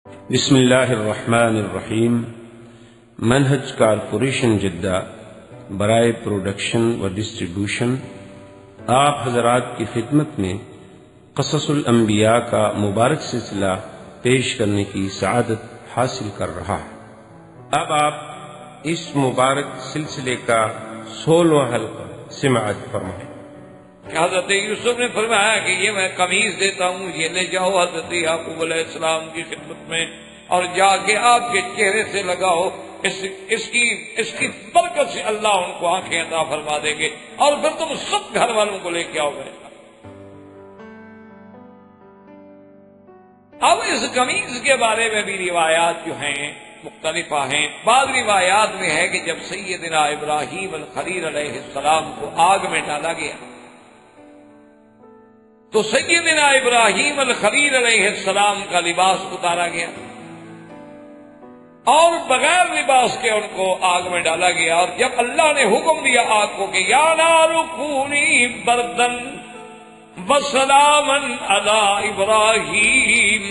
بسم اللہ الرحمن الرحیم۔ منہج کارپوریشن جدہ برائے پروڈکشن و ڈسٹریبیوشن آپ حضرات کی خدمت میں قصص الانبیاء کا مبارک سلسلہ پیش کرنے کی سعادت حاصل کر رہا ہے۔ اب آپ اس مبارک سلسلے کا 16واں حلقہ سماعت فرمائیں۔ حضرت یوسف نے فرمایا کہ یہ میں قمیص دیتا ہوں، یہ لے جاؤ حضرت یعقوب علیہ السلام کی خدمت میں اور جا کے آپ کے چہرے سے لگاؤ، اس کی برکت سے اللہ ان کو آنکھیں عطا فرما دیں گے اور پھر تم سب گھر والوں کو لے کے آؤ گے۔ اب اس قمیص کے بارے میں بھی روایات جو ہیں مختلف ہیں۔ بعض روایات میں ہے کہ جب سیدنا ابراہیم الخلیل علیہ السلام کو آگ میں ڈالا گیا تو سیدنا ابراہیم الخلیل علیہ السلام کا لباس اتارا گیا اور بغیر لباس کے ان کو آگ میں ڈالا گیا، اور جب اللہ نے حکم دیا آگ کو کہ یا نار کونی بردن وسلاما علی ابراہیم،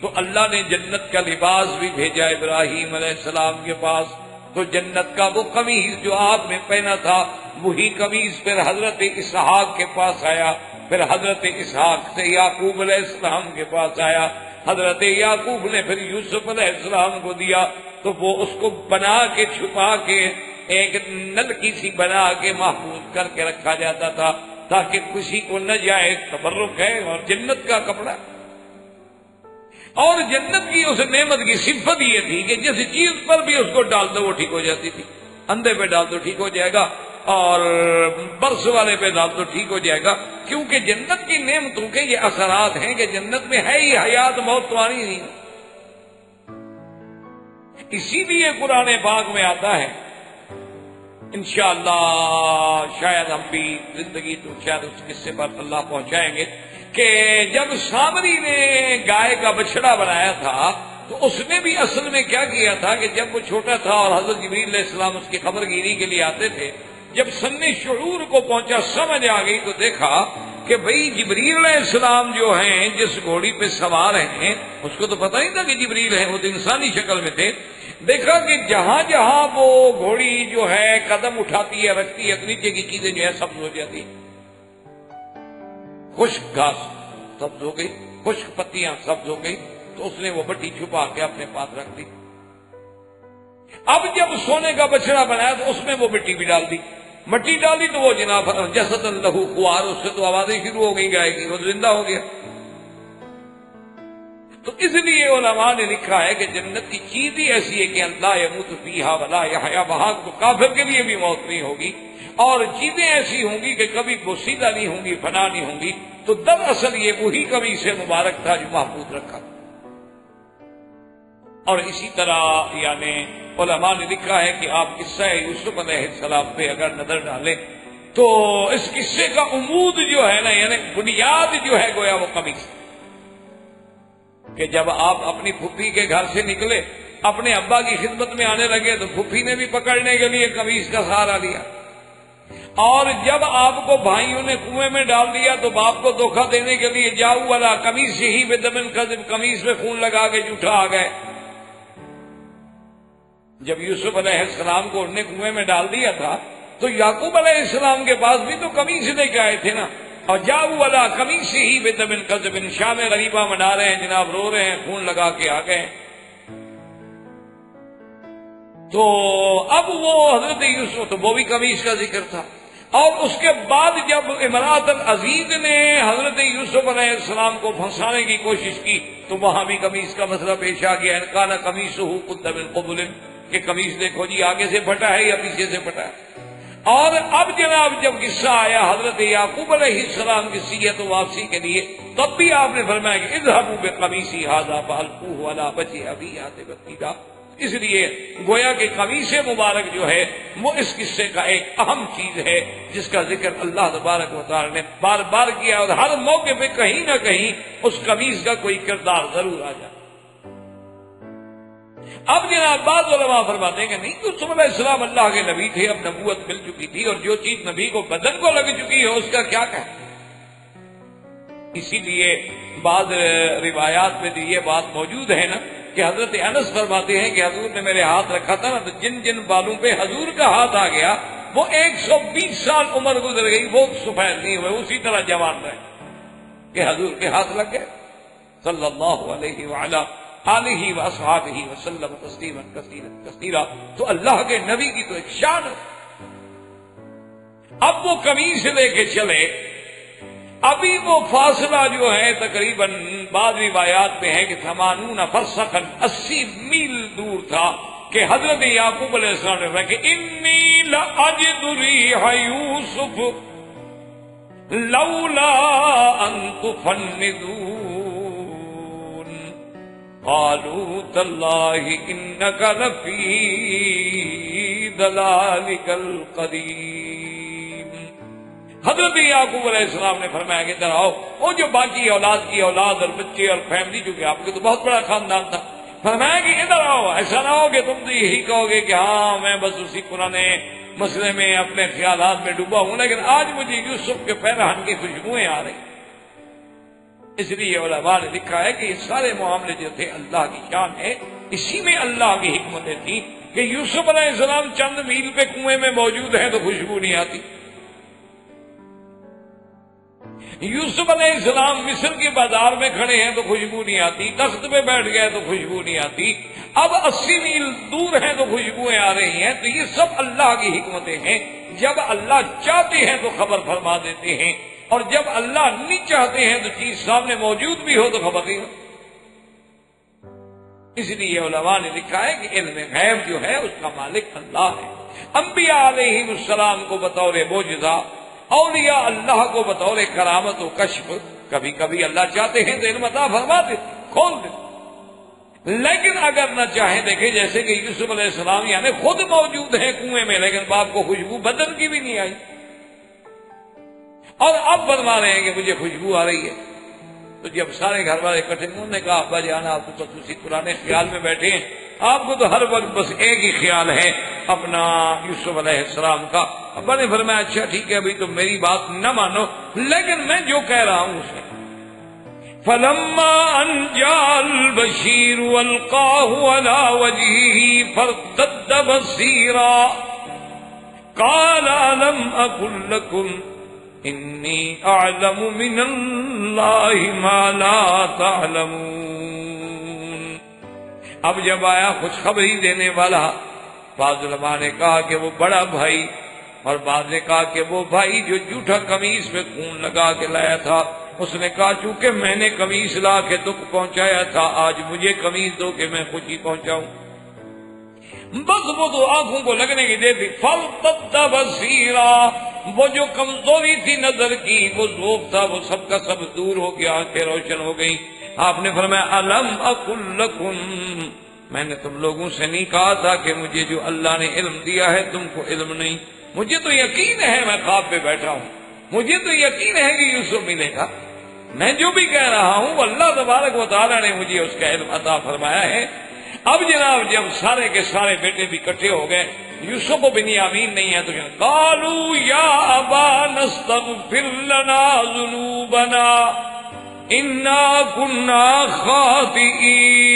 تو اللہ نے جنت کا لباس بھی بھیجا ابراہیم علیہ السلام کے پاس۔ تو جنت کا وہ قمیص جو آپ نے پہنا تھا وہی قمیص پھر حضرت اسحاق کے پاس آیا، پھر حضرت اسحاق سے یعقوب علیہ السلام کے پاس آیا، حضرت یعقوب نے پھر یوسف علیہ السلام کو دیا، تو وہ اس کو بنا کے چھپا کے ایک نلکی سی بنا کے محفوظ کر کے رکھا جاتا تھا تاکہ کسی کو نہ جائے، تبرک ہے اور جنت کا کپڑا۔ اور جنت کی اس نعمت کی صفت یہ تھی کہ جس چیز پر بھی اس کو ڈال دو وہ ٹھیک ہو جاتی تھی۔ اندھے پہ ڈال دو ٹھیک ہو جائے گا اور برس والے پہ ڈال دو ٹھیک ہو جائے گا، کیونکہ جنت کی نعمتوں کے یہ اثرات ہیں کہ جنت میں ہے ہی حیات، موت تو آنی نہیں۔ اسی لیے قرآن پاک میں آتا ہے، انشاءاللہ شاید ہم بھی زندگی تو شاید اس قصے پر اللہ پہنچائیں گے کہ جب سامری نے گائے کا بچڑا بنایا تھا تو اس نے بھی اصل میں کیا کیا تھا کہ جب وہ چھوٹا تھا اور حضرت جبریل علیہ السلام اس کی خبر گیری کے لیے آتے تھے، جب سن شعور کو پہنچا، سمجھ آ گئی، تو دیکھا کہ بھئی جبریل علیہ السلام جو ہیں جس گھوڑی پہ سوار ہیں، اس کو تو پتہ نہیں تھا کہ جبریل ہیں، وہ تو انسانی شکل میں تھے۔ دیکھا کہ جہاں جہاں وہ گھوڑی جو ہے قدم اٹھاتی ہے رکھتی ہے، نیچے کی چیزیں جو ہے سبز ہو جاتی، خشک گھاس سبز ہو گئی، خشک پتیاں سبز ہو گئی، تو اس نے وہ بٹی چھپا کے اپنے پاس رکھ دی۔ اب جب سونے کا بچڑا بنایا تو اس میں وہ مٹی بھی ڈال دی، مٹی ڈالی تو وہ جناب جسد لہو خوار، اس سے تو آوازیں شروع ہو گئی گائے کی، وہ زندہ ہو گیا۔ تو اس لیے علماء نے لکھا ہے کہ جنت کی چیز ہی ایسی ہے کہ لا یموت فیہا ولا یحیا، وہاں تو کافر کے لیے بھی موت نہیں ہوگی، اور چیزیں ایسی ہوں گی کہ کبھی بوسیدہ نہیں ہوں گی، فنا نہیں ہوں گی۔ تو دراصل یہ وہی قمیص مبارک تھا جو محفوظ رکھا۔ اور اسی طرح یعنی علماء نے لکھا ہے کہ آپ قصہ یوسف علیہ السلام پہ اگر نظر ڈالیں تو اس قصے کا عمود جو ہے نا، یعنی بنیاد جو ہے گویا وہ قمیص، کہ جب آپ اپنی پھپھی کے گھر سے نکلے اپنے ابا کی خدمت میں آنے لگے تو پھپھی نے بھی پکڑنے کے لیے قمیص کا سہارا لیا، اور جب آپ کو بھائیوں نے کنویں میں ڈال دیا تو باپ کو دھوکہ دینے کے لیے جاؤ والا قمیص ہی بدمن کذب، قمیص میں خون لگا کے جھوٹا آ گئے۔ جب یوسف علیہ السلام کو انہوں نے کنویں میں ڈال دیا تھا تو یعقوب علیہ السلام کے پاس بھی تو قمیص لے کے آئے تھے نا، اور جاؤ والا قمیص ہی بدمن کذب، شام غریبہ منا رہے ہیں جناب، رو رہے ہیں، خون لگا کے آ گئے۔ تو اب وہ حضرت یوسف، تو وہ بھی قمیص کا ذکر تھا۔ اور اس کے بعد جب امرأۃ العزیز نے حضرت یوسف علیہ السلام کو پھنسانے کی کوشش کی تو وہاں بھی قمیص کا مسئلہ پیش آ گیا، ان کان قمیصہ قد من قبل، کہ قمیص دیکھو جی آگے سے پھٹا ہے یا پیچھے سے پھٹا ہے۔ اور اب جناب جب قصہ آیا حضرت یعقوب علیہ السلام کی سیرت و واپسی کے لیے، تب بھی آپ نے فرمایا کہ اذهبوا بقمیصی ھذا فالقوه علی وجه ابی یأت، اس لیے گویا کہ قمیص مبارک جو ہے وہ اس قصے کا ایک اہم چیز ہے جس کا ذکر اللہ تبارک و تعالی نے بار بار کیا، اور ہر موقع پہ کہیں نہ کہیں اس قمیص کا کوئی کردار ضرور آ جائے۔ اب جناب بعض علماء فرماتے ہیں کہ نہیں، یوسف علیہ السلام اللہ کے نبی تھے، اب نبوت مل چکی تھی، اور جو چیز نبی کو بدن کو لگ چکی ہے اس کا کیا کہیں۔ اسی لیے بعض روایات میں یہ بات موجود ہے نا کہ حضرت انس فرماتے ہیں کہ حضور نے میرے ہاتھ رکھا تھا نا، تو جن جن بالوں پہ حضور کا ہاتھ آ گیا وہ 120 سال عمر گزر گئی، وہ سفید نہیں ہوئے، اسی طرح جوان رہے کہ حضور کے ہاتھ لگ گئے صلی اللہ علیہ وعلا آلہ واصحابہ وسلم تسلیما کثیرا کثیرا۔ تو اللہ کے نبی کی تو ایک شان ہے۔ اب وہ قمیص لے کے چلے، ابھی وہ فاصلہ جو ہے تقریباً بعض روایات میں ہے کہ 80 فرسخا 80 میل دور تھا کہ حضرت یعقوب علیہ السلام نے کہا کہ انی لاجد ریح یوسف لولا ان تفندون قالوا تاللہ انک لفی ضلالک القدیم۔ حضرت یعقوب علیہ السلام نے فرمایا کہ ادھر آؤ، وہ جو باقی اولاد کی اولاد اور بچے اور فیملی، جو کہ آپ کے تو بہت بڑا خاندان تھا، فرمایا کہ ادھر آؤ، ایسا نہ ہو کہ تم تو یہی کہو گے کہ ہاں میں بس اسی پرانے مسئلے میں اپنے خیالات میں ڈوبا ہوں، لیکن آج مجھے یوسف کے پیرہن کی خوشبوئیں آ رہی۔ اس لیے علماء نے لکھا ہے کہ یہ سارے معاملے جو تھے اللہ کی شان ہے، اسی میں اللہ کی حکمتیں تھیں کہ یوسف علیہ السلام چند میل پہ کنویں میں موجود ہیں تو خوشبو نہیں آتی، یوسف علیہ السلام مصر کے بازار میں کھڑے ہیں تو خوشبو نہیں آتی، تخت پہ بیٹھ گئے تو خوشبو نہیں آتی، اب 80 میل دور ہیں تو خوشبوئیں آ رہی ہیں۔ تو یہ سب اللہ کی حکمتیں ہیں، جب اللہ چاہتے ہیں تو خبر فرما دیتے ہیں، اور جب اللہ نہیں چاہتے ہیں تو چیز سامنے موجود بھی ہو تو خبر نہیں ہو۔ اس لیے علماء نے لکھا ہے کہ علم غیب جو ہے اس کا مالک اللہ ہے۔ انبیاء علیہ السلام کو بطور معجزہ، اولیاء اللہ کو بطور کرامت و کشف، کبھی کبھی اللہ چاہتے ہیں تو علم عطا فرما دیتے، کھول دیتے، لیکن اگر نہ چاہیں، دیکھیں جیسے کہ یوسف علیہ السلام یعنی خود موجود ہیں کنویں میں، لیکن باپ کو خوشبو بدن کی بھی نہیں آئی، اور اب فرما رہے ہیں کہ مجھے خوشبو آ رہی ہے۔ تو جب سارے گھر والے اکٹھے، انہوں نے کہا ابا جان آپ تو بس اسی پرانے خیال میں بیٹھے ہیں، آپ کو تو ہر وقت بس ایک ہی خیال ہے اپنا یوسف علیہ السلام کا۔ ابا نے فرمایا اچھا ٹھیک ہے، ابھی تو میری بات نہ مانو، لیکن میں جو کہہ رہا ہوں اسے۔ فلما ان جاء البشیر والقاہ علی وجهه فارتد بصیرا قال الم اقل لكم انی اعلم من اللہ ما لا تعلمون۔ اب جب آیا خوشخبری دینے والا، بعض علماء نے کہا کہ وہ بڑا بھائی، اور بعض نے کہا کہ وہ بھائی جو جھوٹا قمیص پہ خون لگا کے لایا تھا، اس نے کہا چونکہ میں نے قمیص لا کے دکھ پہنچایا تھا، آج مجھے قمیص دو کہ میں خوشی پہنچاؤں۔ بس وہ تو آنکھوں کو لگنے کی دیر تھی، فارتد بصیرا، وہ جو کمزوری تھی نظر کی، وہ ذوق تھا، وہ سب کا سب دور ہو گیا، آنکھیں روشن ہو گئی۔ آپ نے فرمایا الم اقل لکم، میں نے تم لوگوں سے نہیں کہا تھا کہ مجھے جو اللہ نے علم دیا ہے تم کو علم نہیں؟ مجھے تو یقین ہے، میں خواب پہ بیٹھا ہوں، مجھے تو یقین ہے کہ یوسف ملے گا، میں جو بھی کہہ رہا ہوں وہ اللہ تبارک و تعالیٰ نے مجھے اس کا علم عطا فرمایا ہے۔ اب جناب جب سارے کے سارے بیٹے بھی اکٹھے ہو گئے، یوسف و بنیامین نہیں ہے تو قالوا یا ابا نستغفر لنا ذنوبنا انا كنا خاطئین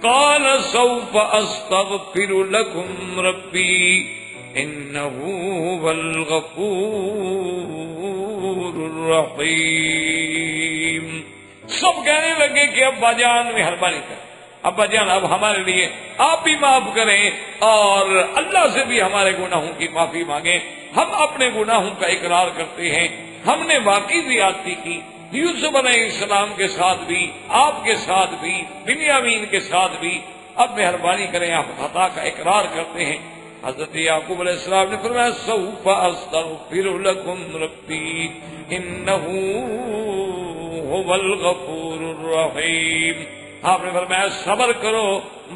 قال سوف استغفر لكم ربی انه هو الغفور الرحیم۔ سب کہنے لگے کہ ابا جان مہربانی کر، ابا جان اب ہمارے لیے آپ بھی معاف کریں اور اللہ سے بھی ہمارے گناہوں کی معافی مانگیں، ہم اپنے گناہوں کا اقرار کرتے ہیں، ہم نے واقعی زیادتی کی، یوسف علیہ السلام کے ساتھ بھی، آپ کے ساتھ بھی، بنیامین کے ساتھ بھی، اب مہربانی کریں آپ خطا کا اقرار کرتے ہیں۔ حضرت یعقوب علیہ السلام نے فرمایا سوف استغفر لکم ربی انہ هو الغفور الرحیم۔ آپ نے فرمایا صبر کرو،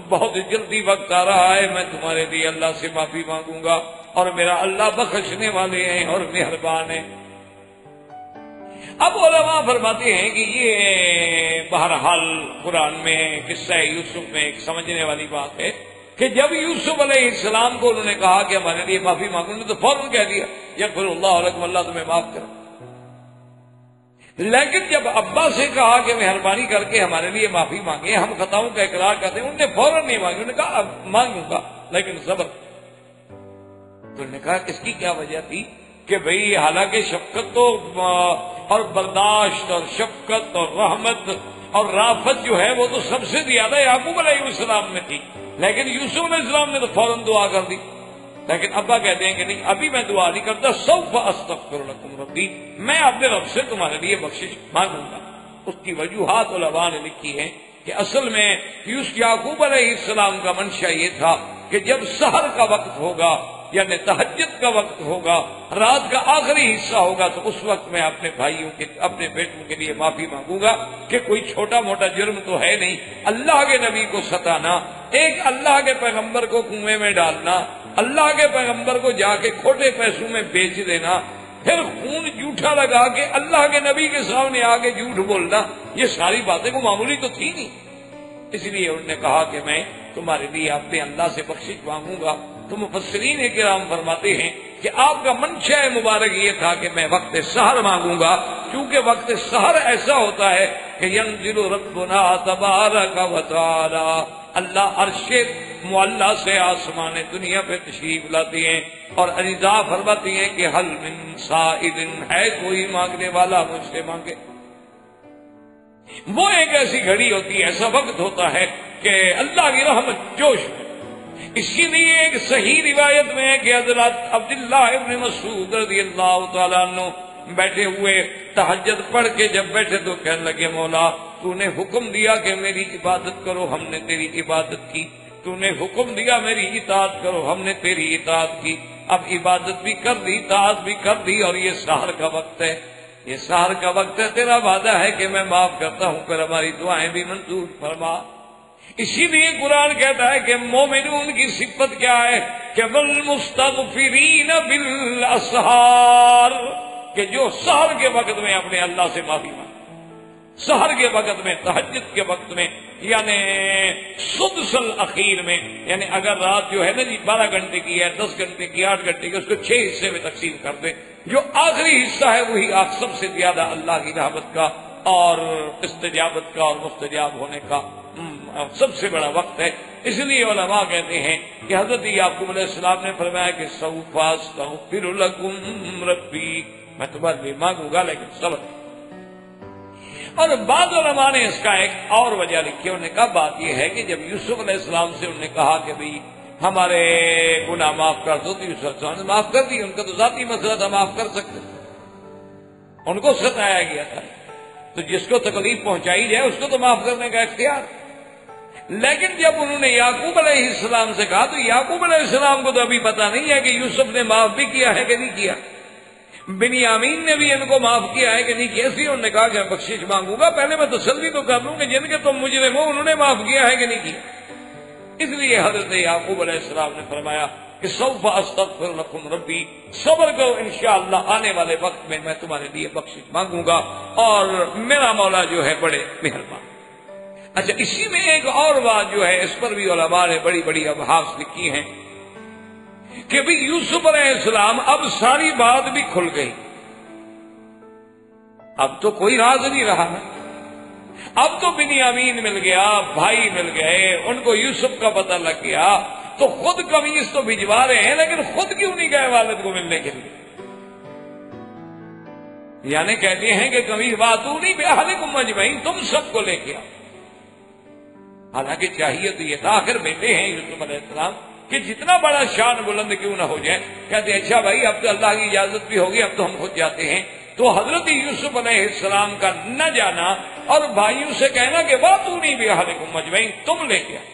بہت جلدی وقت آ رہا ہے، میں تمہارے لیے اللہ سے معافی مانگوں گا، اور میرا اللہ بخشنے والے ہیں اور مہربان ہیں۔ اب علماء فرماتے ہیں کہ یہ بہرحال قرآن میں قصہ یوسف میں ایک سمجھنے والی بات ہے کہ جب یوسف علیہ السلام کو انہوں نے کہا کہ ہمارے لیے معافی مانگو، تو فوراً کہہ دیا یغفر اللہ لکم، اللہ تمہیں معاف کرے۔ لیکن جب ابا سے کہا کہ مہربانی کر کے ہمارے لیے معافی مانگے، ہم خطاؤں کا اقرار کرتے ہیں، انہوں نے فوراً نہیں مانگی، انہوں نے کہا اب مانگوں گا لیکن صبر۔ تو انہوں نے کہا اس کی کیا وجہ تھی کہ بھئی حالانکہ شفقت تو اور برداشت اور شفقت اور رحمت اور رافت جو ہے وہ تو سب سے زیادہ یعقوب علیہ السلام میں تھی، لیکن یوسف علیہ السلام نے تو فوراً دعا کر دی۔ لیکن ابا کہتے ہیں کہ نہیں، ابھی میں دعا نہیں کرتا، سوف استغفر لکم ربی، میں اپنے رب سے تمہارے لیے بخشش مانگوں گا۔ اس کی وجوہات علماء نے لکھی ہیں کہ اصل میں یعقوب علیہ السلام کا منشا یہ تھا کہ جب سحر کا وقت ہوگا یعنی تہجد کا وقت ہوگا، رات کا آخری حصہ ہوگا، تو اس وقت میں اپنے بھائیوں کے اپنے بیٹوں کے لیے معافی مانگوں گا کہ کوئی چھوٹا موٹا جرم تو ہے نہیں، اللہ کے نبی کو ستانا، ایک اللہ کے پیغمبر کو کنویں میں ڈالنا، اللہ کے پیغمبر کو جا کے کھوٹے پیسوں میں بیچ دینا، پھر خون جھوٹا لگا کے اللہ کے نبی کے سامنے آگے جھوٹ بولنا، یہ ساری باتیں کو معمولی تو تھی نہیں۔ اس لیے انہوں نے کہا کہ میں تمہارے لیے اپنے اللہ سے بخشش مانگوں گا۔ تو مفسرین کرام فرماتے ہیں کہ آپ کا منشا مبارک یہ تھا کہ میں وقت سحر مانگوں گا، کیونکہ وقت سحر ایسا ہوتا ہے کہ ینزل ربنا تبارک و تعالی، اللہ عرش معلی سے آسمان دنیا پہ تشریف لاتی ہیں اور رضا فرماتی ہیں کہ حل من سائل، ہے کوئی مانگنے والا مجھ سے مانگے۔ وہ ایک ایسی گھڑی ہوتی ہے، ایسا وقت ہوتا ہے کہ اللہ کی رحمت جوش میں۔ اسی لیے ایک صحیح روایت میں ہے کہ حضرت عبداللہ ابن مسعود رضی اللہ تعالیٰ عنہ بیٹھے ہوئے تہجد پڑھ کے جب بیٹھے تو کہنے لگے مولا تو نے حکم دیا کہ میری عبادت کرو، ہم نے تیری عبادت کی، تو نے حکم دیا میری اطاعت کرو، ہم نے تیری اطاعت کی، اب عبادت بھی کر دی، اطاعت بھی کر دی، اور یہ سحر کا وقت ہے، یہ سحر کا وقت ہے، تیرا وعدہ ہے کہ میں معاف کرتا ہوں، پھر ہماری دعائیں بھی منظور فرما۔ اسی لیے قرآن کہتا ہے کہ مومنون کی صفت کیا ہے کہ والمستغفرین بالاسحار، کہ جو سحر کے وقت میں اپنے اللہ سے معافی مانگے، سحر کے وقت میں، تہجد کے وقت میں، یعنی سدس الاخیر میں، یعنی اگر رات جو ہے نا جی 12 گھنٹے کی ہے، 10 گھنٹے کی، 8 گھنٹے کی، اس کو 6 حصے میں تقسیم کر دیں، جو آخری حصہ ہے وہی آپ سب سے زیادہ اللہ کی رحمت کا اور استجابت کا اور مستجاب ہونے کا سب سے بڑا وقت ہے۔ اس لیے علماء کہتے ہیں کہ حضرت یعقوب علیہ السلام نے فرمایا کہ سوف استغفر لکم ربی، میں تمہارے لیے مانگوں گا لیکن صبر۔ اور بعض علماء نے اس کا ایک اور وجہ لکھی، انہوں نے کہا بات یہ ہے کہ جب یوسف علیہ السلام سے انہوں نے کہا کہ بھئی ہمارے گناہ معاف کر دو، تو یوسف علیہ السلام نے معاف کر دی، ان کا تو ذاتی مسئلہ تھا، معاف کر سکتے، ان کو ستایا گیا تھا، تو جس کو تکلیف پہنچائی جائے اس کو تو معاف کرنے کا اختیار۔ لیکن جب انہوں نے یعقوب علیہ السلام سے کہا تو یعقوب علیہ السلام کو تو ابھی پتہ نہیں ہے کہ یوسف نے معاف بھی کیا ہے کہ نہیں کیا، بنیامین نے بھی ان کو معاف کیا ہے کہ نہیں کیا، اس لیے انہوں نے کہا کہ میں بخشش مانگوں گا، پہلے میں تسلی تو کر لوں کہ جن کے تم مجرم ہو انہوں نے معاف کیا ہے کہ نہیں کیا۔ اس لیے حضرت یعقوب علیہ السلام نے فرمایا کہ سوف استغفر لکم ربی، صبر کرو، انشاءاللہ آنے والے وقت میں تمہارے لیے بخشش مانگوں گا اور میرا مولا جو ہے بڑے مہربان۔ اچھا، اسی میں ایک اور بات جو ہے اس پر بھی علماء نے بڑی بڑی ابحاث لکھی ہیں کہ بھی یوسف علیہ السلام اب ساری بات بھی کھل گئی، اب تو کوئی راز نہیں رہا نا، اب تو بنیامین مل گیا، بھائی مل گئے، ان کو یوسف کا پتہ لگ گیا، تو خود قمیص تو بھجوا رہے ہیں لیکن خود کیوں نہیں گئے والد کو ملنے کے لیے؟ یعنی کہتے ہیں کہ قمیص باتونی بأہلکم اجمعین، تم سب کو لے کے آؤ۔ حالانکہ چاہیے تو یہ تھا، آخر بیٹے ہیں یوسف علیہ السلام، کہ جتنا بڑا شان بلند کیوں نہ ہو جائے، کہتے ہیں اچھا بھائی اب تو اللہ کی اجازت بھی ہوگی، اب تو ہم خود جاتے ہیں۔ تو حضرت یوسف علیہ السلام کا نہ جانا اور بھائیوں سے کہنا کہ واتونی بأہلکم اجمعین، تم لے کے آؤ۔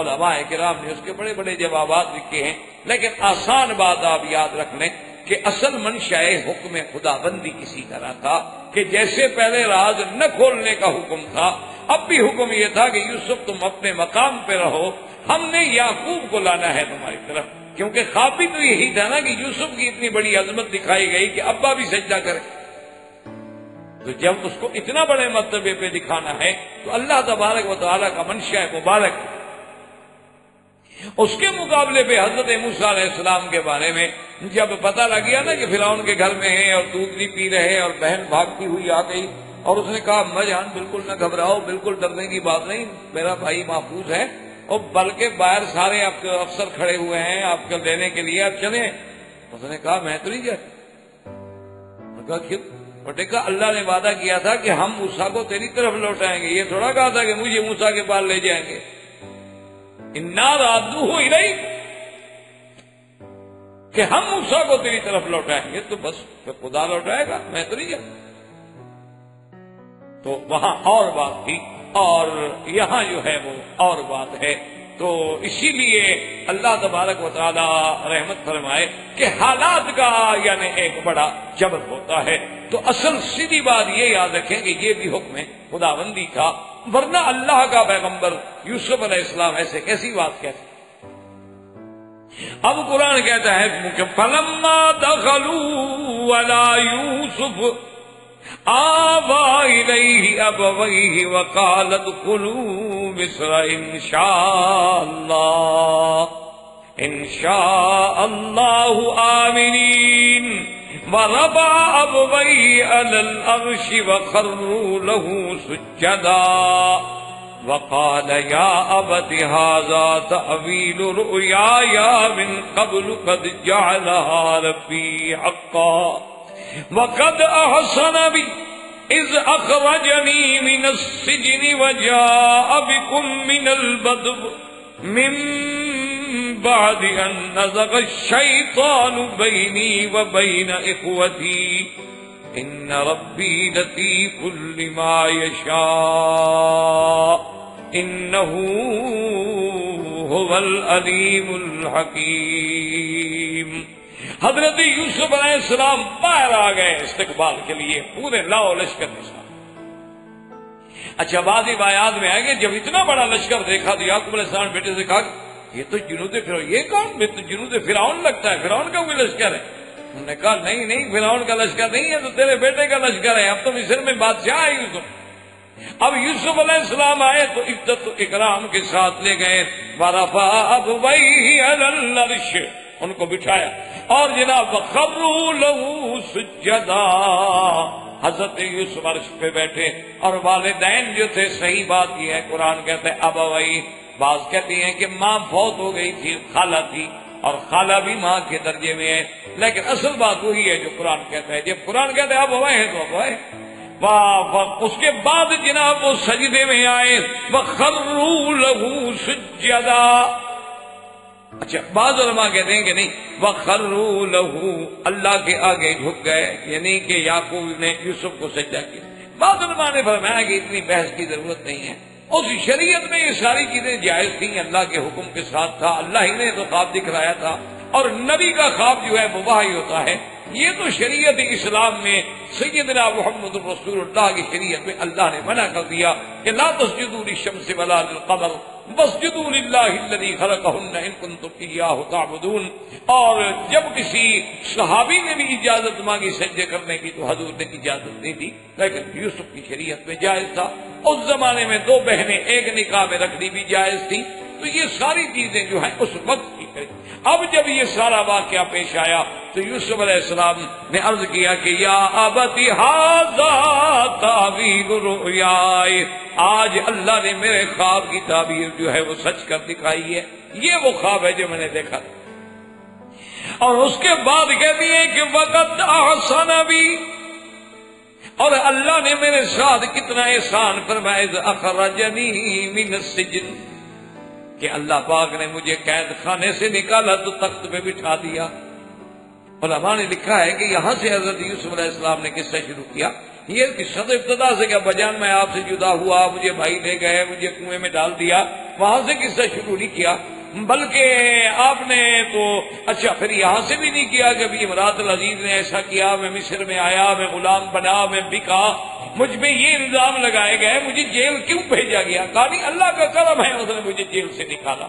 علماء کرام نے اس کے بڑے بڑے جوابات لکھے ہیں، لیکن آسان بات آپ یاد رکھ لیں کہ اصل منشاء حکم خدا بندی کسی طرح تھا کہ جیسے پہلے راز نہ کھولنے کا حکم تھا، اب بھی حکم یہ تھا کہ یوسف تم اپنے مقام پہ رہو، ہم نے یعقوب کو لانا ہے تمہاری طرف، کیونکہ خواب بھی تو یہی تھا نا کہ یوسف کی اتنی بڑی عظمت دکھائی گئی کہ ابا بھی سجدہ کرے، تو جب اس کو اتنا بڑے مرتبے پہ دکھانا ہے تو اللہ تبارک و تعالیٰ کا منشاء مبارک۔ اس کے مقابلے پہ حضرت موسیٰ علیہ السلام کے بارے میں جب پتہ لگ گیا نا کہ فرعون کے گھر میں ہیں اور دودھ نہیں پی رہے اور بہن بھاگتی ہوئی آ گئی اور اس نے کہا اما جان بالکل نہ گھبراؤ، بالکل ڈرنے کی بات نہیں، میرا بھائی محفوظ ہے، اور بلکہ باہر سارے آپ کے افسر کھڑے ہوئے ہیں آپ کو لینے کے لیے، آپ چلیں۔ اس نے کہا میں تو نہیں جاتا۔ کہا کیوں؟ اور دیکھا اللہ نے وعدہ کیا تھا کہ ہم موسیٰ کو تیری طرف لوٹائیں گے، یہ تھوڑا کہا تھا کہ مجھے موسیٰ کے پاس لے جائیں گے۔ انا رادوہ الیک، کہ ہم موسیٰ کو تیری طرف لوٹائیں گے، تو بس پھر خدا لوٹائے گا، میں تو نہیں جاتا۔ تو وہاں اور بات تھی اور یہاں جو ہے وہ اور بات ہے۔ تو اسی لیے اللہ تبارک و تعالی رحمت فرمائے کہ حالات کا یعنی ایک بڑا جبر ہوتا ہے۔ تو اصل سیدھی بات یہ یاد رکھیں کہ یہ بھی حکم خداوندی کا، ورنہ اللہ کا پیغمبر یوسف علیہ السلام ایسے کیسی بات کہتے۔ اب قرآن کہتا ہے کہ فلما دخلوا علی یوسف آوى إليه أبويه وقال ادخلوا مصر إن شاء الله آمنين ورفع أبويه على العرش وخروا له سجدا وقال يا أبت هذا تأويل رؤياي من قبل قد جعلها ربي حقا وقد أحسن بي إذ أخرجني من السجن وجاء بكم من البدو من بعد أن نزغ الشيطان بيني وبين إخوتي إن ربي لطيف لما يشاء إنه هو العليم الحكيم۔ حضرت یوسف علیہ السلام باہر آ گئے استقبال کے لیے پورے لاؤ لشکر کے ساتھ۔ اچھا بعض روایات میں آئے گے جب اتنا بڑا لشکر دیکھا تو یعقوب علیہ السلام بیٹے سے کہا یہ تو جنود فرعون، یہ کون؟ یہ تو جنود فرعون لگتا ہے، فرعون کا کوئی لشکر ہے؟ انہوں نے کہا نہیں فرعون کا لشکر نہیں ہے، تو تیرے بیٹے کا لشکر ہے، اب تو مصر میں بادشاہ ہے یوسف۔ اب یوسف علیہ السلام آئے تو عزت و اکرام کے ساتھ لے گئے، ورفع ابویہ علی العرش، ان کو بٹھایا اور جناب خروا لہ سجدا، حضرت یوسف عرش پہ بیٹھے اور والدین جو تھے، صحیح بات یہ ہے قرآن کہتے ہیں ابوئی، بعض کہتی ہیں کہ ماں فوت ہو گئی تھی، خالہ تھی، اور خالہ بھی ماں کے درجے میں ہے، لیکن اصل بات وہی ہے جو قرآن کہتا ہے۔ جب قرآن کہتے ہیں ابوئی ہے تو ابوئی۔ اس کے بعد جناب وہ سجدے میں آئے، وخروا لہ سجدا۔ اچھا بعض علماء کہتے ہیں کہ نہیں، وخروا لہ، اللہ کے آگے جھک گئے، یعنی کہ یعقوب نے یوسف کو سجدہ کیا۔ بعض علماء نے فرمایا کہ اتنی بحث کی ضرورت نہیں ہے، اس شریعت میں یہ ساری چیزیں جائز تھیں، اللہ کے حکم کے ساتھ تھا، اللہ ہی نے تو خواب دکھلایا تھا، اور نبی کا خواب جو ہے وہ وحی ہوتا ہے۔ یہ تو شریعت اسلام میں سیدنا محمد رسول اللہ کی شریعت میں اللہ نے منع کر دیا کہ لا تسجدوا للشمس ولا للقمر واسجدوا للہ الذی خلقہن ان کنتم ایاہ تعبدون۔ اور جب کسی صحابی نے بھی اجازت مانگی سجدے کرنے کی تو حضور نے اجازت نہیں دی، لیکن یوسف کی شریعت میں جائز تھا۔ اس زمانے میں دو بہنیں ایک نکاح میں رکھنی بھی جائز تھی، تو یہ ساری چیزیں جو ہیں اس وقت کی کریں۔ اب جب یہ سارا واقعہ پیش آیا تو یوسف علیہ السلام نے عرض کیا کہ یا ابت ھذا تاویل رؤیائی، آج اللہ نے میرے خواب کی تعبیر جو ہے وہ سچ کر دکھائی ہے، یہ وہ خواب ہے جو میں نے دیکھا۔ اور اس کے بعد کہتی ہے کہ وقت احسن بی، اور اللہ نے میرے ساتھ کتنا احسان فرمایا، اذ اخرجنی من السجن، کہ اللہ پاک نے مجھے قید خانے سے نکالا تو تخت پہ بٹھا دیا۔ علماء نے لکھا ہے کہ یہاں سے حضرت یوسف علیہ السلام نے قصہ شروع کیا، یہ قصہ تو ابتدا سے کہ بجان میں آپ سے جدا ہوا، مجھے بھائی لے گئے، مجھے کنویں میں ڈال دیا، وہاں سے قصہ شروع نہیں کیا، بلکہ آپ نے تو اچھا پھر یہاں سے بھی نہیں کیا کہ ابھی امراۃ العزیز نے ایسا کیا، میں مصر میں آیا، میں غلام بنا، میں بکا، مجھ پہ یہ الزام لگائے گئے، مجھے جیل کیوں بھیجا گیا؟ کہا نہیں اللہ کا کرم ہے اس نے مجھے جیل سے نکالا۔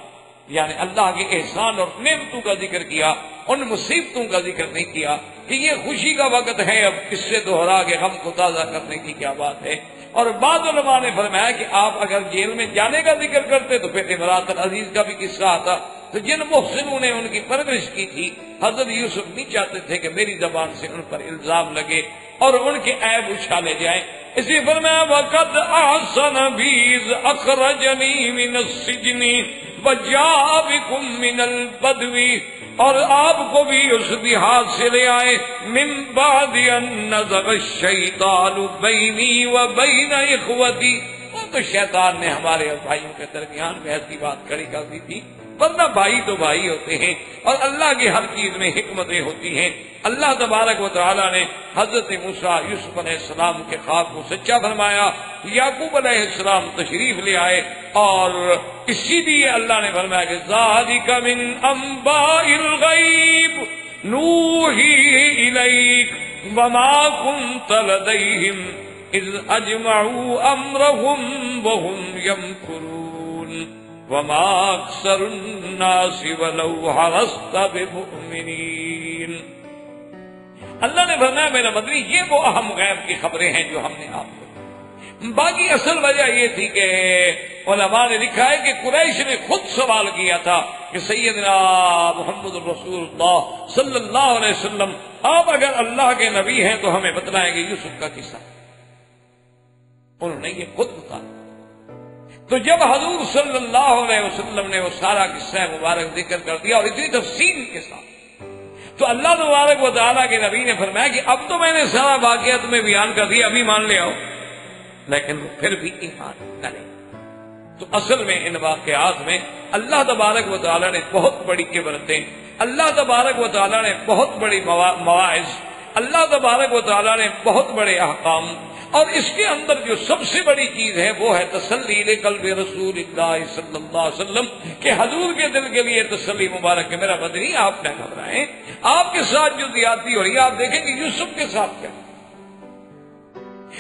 یعنی اللہ کے احسان اور نعمتوں کا ذکر کیا، ان مصیبتوں کا ذکر نہیں کیا کہ یہ خوشی کا وقت ہے، اب اس سے دوہرا کے غم کو تازہ کرنے کی کیا بات ہے۔ اور بعض علماء نے فرمایا کہ آپ اگر جیل میں جانے کا ذکر کرتے تو پھر امراۃ العزیز کا بھی قصہ آتا، تو جن محسنوں نے ان کی پرورش کی تھی حضرت یوسف نہیں چاہتے تھے کہ میری زبان سے ان پر الزام لگے اور ان کے عیب اچھالے جائیں، اس لیے فرمایا وَقَدْ أَحْسَنَ بِي إِذْ أَخْرَجَنِي مِنَ السِّجْنِ وَجَاءَ بِكُم مِّنَ الْبَدْوِ، اور آپ کو بھی اس دیہات سے لے آئے من بعد ان نزغ الشیطان بینی و بین اخوتی، وہ تو شیطان نے ہمارے اور بھائیوں کے درمیان میں ایسی بات کھڑی کر دی تھی، ورنہ بھائی تو بھائی ہوتے ہیں اور اللہ کی ہر چیز میں حکمتیں ہوتی ہیں۔ اللہ تبارک و تعالی نے حضرت موسیٰ یوسف علیہ السلام کے خواب کو سچا فرمایا، یعقوب علیہ السلام تشریف لے آئے اور اسی لیے اللہ نے فرمایا کہ ذالک من انباء الغیب نوحی الیک وما کنت لدیہم اذ اجمعوا امرهم وهم یمکرون وما اکثر الناس ولو حرصت بمؤمنین۔ اللہ نے فرمایا میرا مدنی یہ وہ اہم غیب کی خبریں ہیں جو ہم نے آپ کو، باقی اصل وجہ یہ تھی کہ علماء نے لکھا ہے کہ قریش نے خود سوال کیا تھا کہ سیدنا محمد رسول اللہ صلی اللہ علیہ وسلم آپ اگر اللہ کے نبی ہیں تو ہمیں بتلائیں گے یوسف کا قصہ، انہوں نے یہ خود بتایا۔ تو جب حضور صلی اللہ علیہ وسلم نے وہ سارا قصہ مبارک ذکر کر دیا اور اتنی تفصیل کے ساتھ، تو اللہ تبارک و تعالیٰ کے نبی نے فرمایا کہ اب تو میں نے سارا واقعہ تمہیں بیان کر دیا، ابھی مان لے آؤ، لیکن وہ پھر بھی ایمان کرے۔ تو اصل میں ان واقعات میں اللہ تبارک و تعالیٰ نے بہت بڑی عبرتیں، اللہ تبارک و تعالیٰ نے بہت بڑی مواعظ، اللہ تبارک و تعالیٰ نے بہت بڑے احکام، اور اس کے اندر جو سب سے بڑی چیز ہے وہ ہے تسلی قلب رسول اللہ صلی اللہ علیہ وسلم، کہ حضور کے دل کے لیے تسلی مبارک ہے میرا بدنی آپ نہ گھبرائیں، آپ کے ساتھ جو زیادتی ہو رہی ہے آپ دیکھیں کہ یوسف کے ساتھ کیا،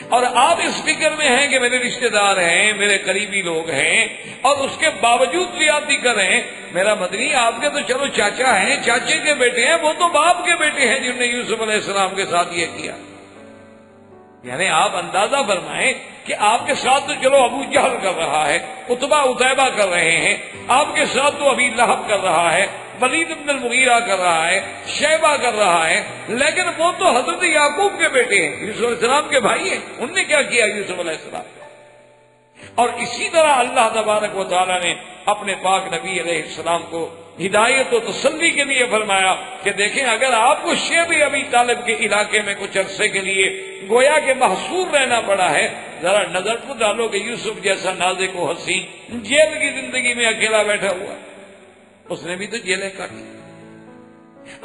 اور آپ اس فکر میں ہیں کہ میرے رشتہ دار ہیں، میرے قریبی لوگ ہیں، اور اس کے باوجود زیادتی کر رہے ہیں، میرا مدنی آپ کے تو چلو چاچا ہیں، چاچے کے بیٹے ہیں، وہ تو باپ کے بیٹے ہیں جنہوں نے یوسف علیہ السلام کے ساتھ یہ کیا۔ یعنی آپ اندازہ فرمائیں کہ آپ کے ساتھ تو چلو ابو جہل کر رہا ہے، عتبہ عتیبہ کر رہے ہیں، آپ کے ساتھ تو ابی لہب کر رہا ہے، ولید بن المغیرہ کر رہا ہے، شیبہ کر رہا ہے، لیکن وہ تو حضرت یعقوب کے بیٹے ہیں، یوسف علیہ السلام کے بھائی ہیں، انہوں نے کیا کیا یوسف علیہ السلام؟ اور اسی طرح اللہ تبارک و تعالیٰ نے اپنے پاک نبی علیہ السلام کو ہدایت و تسلی کے لیے فرمایا کہ دیکھیں اگر آپ کو شیب ابی طالب کے علاقے میں کچھ عرصے کے لیے گویا کہ محصور رہنا پڑا ہے، ذرا نظر تو ڈالو کہ یوسف جیسا نازک و حسین جیل کی زندگی میں اکیلا بیٹھا ہوا، اس نے بھی تو جیلیں کاٹی،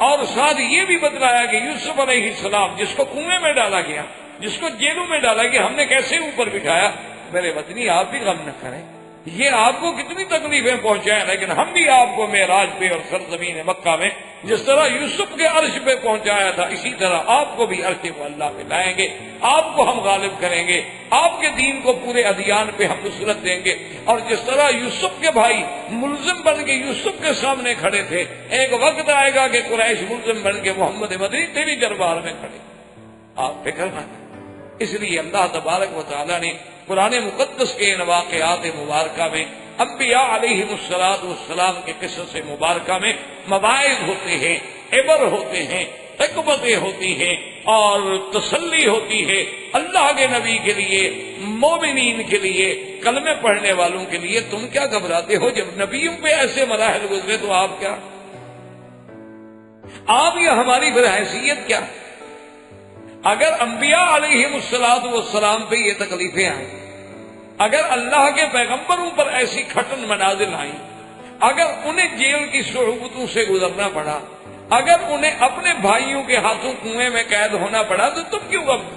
اور ساتھ یہ بھی بتلایا کہ یوسف علیہ السلام جس کو کنویں میں ڈالا گیا، جس کو جیلوں میں ڈالا گیا، ہم نے کیسے اوپر بٹھایا۔ میرے وطنی آپ بھی غم نہ کریں، یہ آپ کو کتنی تکلیفیں پہنچائیں، لیکن ہم بھی آپ کو معراج پہ اور سرزمین مکہ میں جس طرح یوسف کے عرش پہ پہنچایا تھا، اسی طرح آپ کو بھی عرش کو اللہ پہ لائیں گے، آپ کو ہم غالب کریں گے، آپ کے دین کو پورے ادیان پہ ہم نصرت دیں گے۔ اور جس طرح یوسف کے بھائی ملزم بن کے یوسف کے سامنے کھڑے تھے، ایک وقت آئے گا کہ قریش ملزم بن کے محمد مدنی تیری دربار میں کھڑے، آپ فکر نہ کریں۔ اس لیے اللہ تبارک و تعالیٰ نے قرآن مقدس کے ان واقعات مبارکہ میں انبیاء علیہ السلام کے قصص مبارکہ میں مواعظ ہوتے ہیں، عبر ہوتے ہیں، حکمتیں ہوتی ہیں اور تسلی ہوتی ہے اللہ کے نبی کے لیے، مومنین کے لیے، کلمے پڑھنے والوں کے لیے۔ تم کیا گھبراتے ہو جب نبیوں پہ ایسے مراحل گزرے تو آپ کیا، آپ یا ہماری پھر حیثیت کیا؟ اگر انبیاء علیہ السلام پہ یہ تکلیفیں آئیں، اگر اللہ کے پیغمبروں پر ایسی کھٹن منازل آئیں، اگر انہیں جیل کی صعوبتوں سے گزرنا پڑا، اگر انہیں اپنے بھائیوں کے ہاتھوں کنویں میں قید ہونا پڑا تو تم کیوں غم؟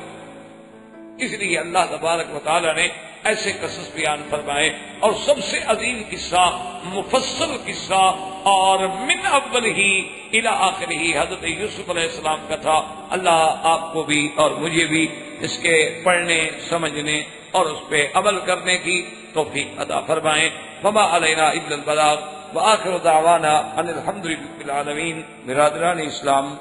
اس لیے اللہ تبارک و تعالیٰ نے ایسے قصص بیان فرمائے، اور سب سے عظیم قصہ، مفصل قصہ اور من اول ہی الی آخر ہی حضرت یوسف علیہ السلام کا تھا۔ اللہ آپ کو بھی اور مجھے بھی اس کے پڑھنے، سمجھنے اور اس پہ عمل کرنے کی توفیق عطا فرمائیں۔ وما علینا الا البلاغ وآخر دعوانا ان الحمد للہ رب العالمین۔ برادران اسلام،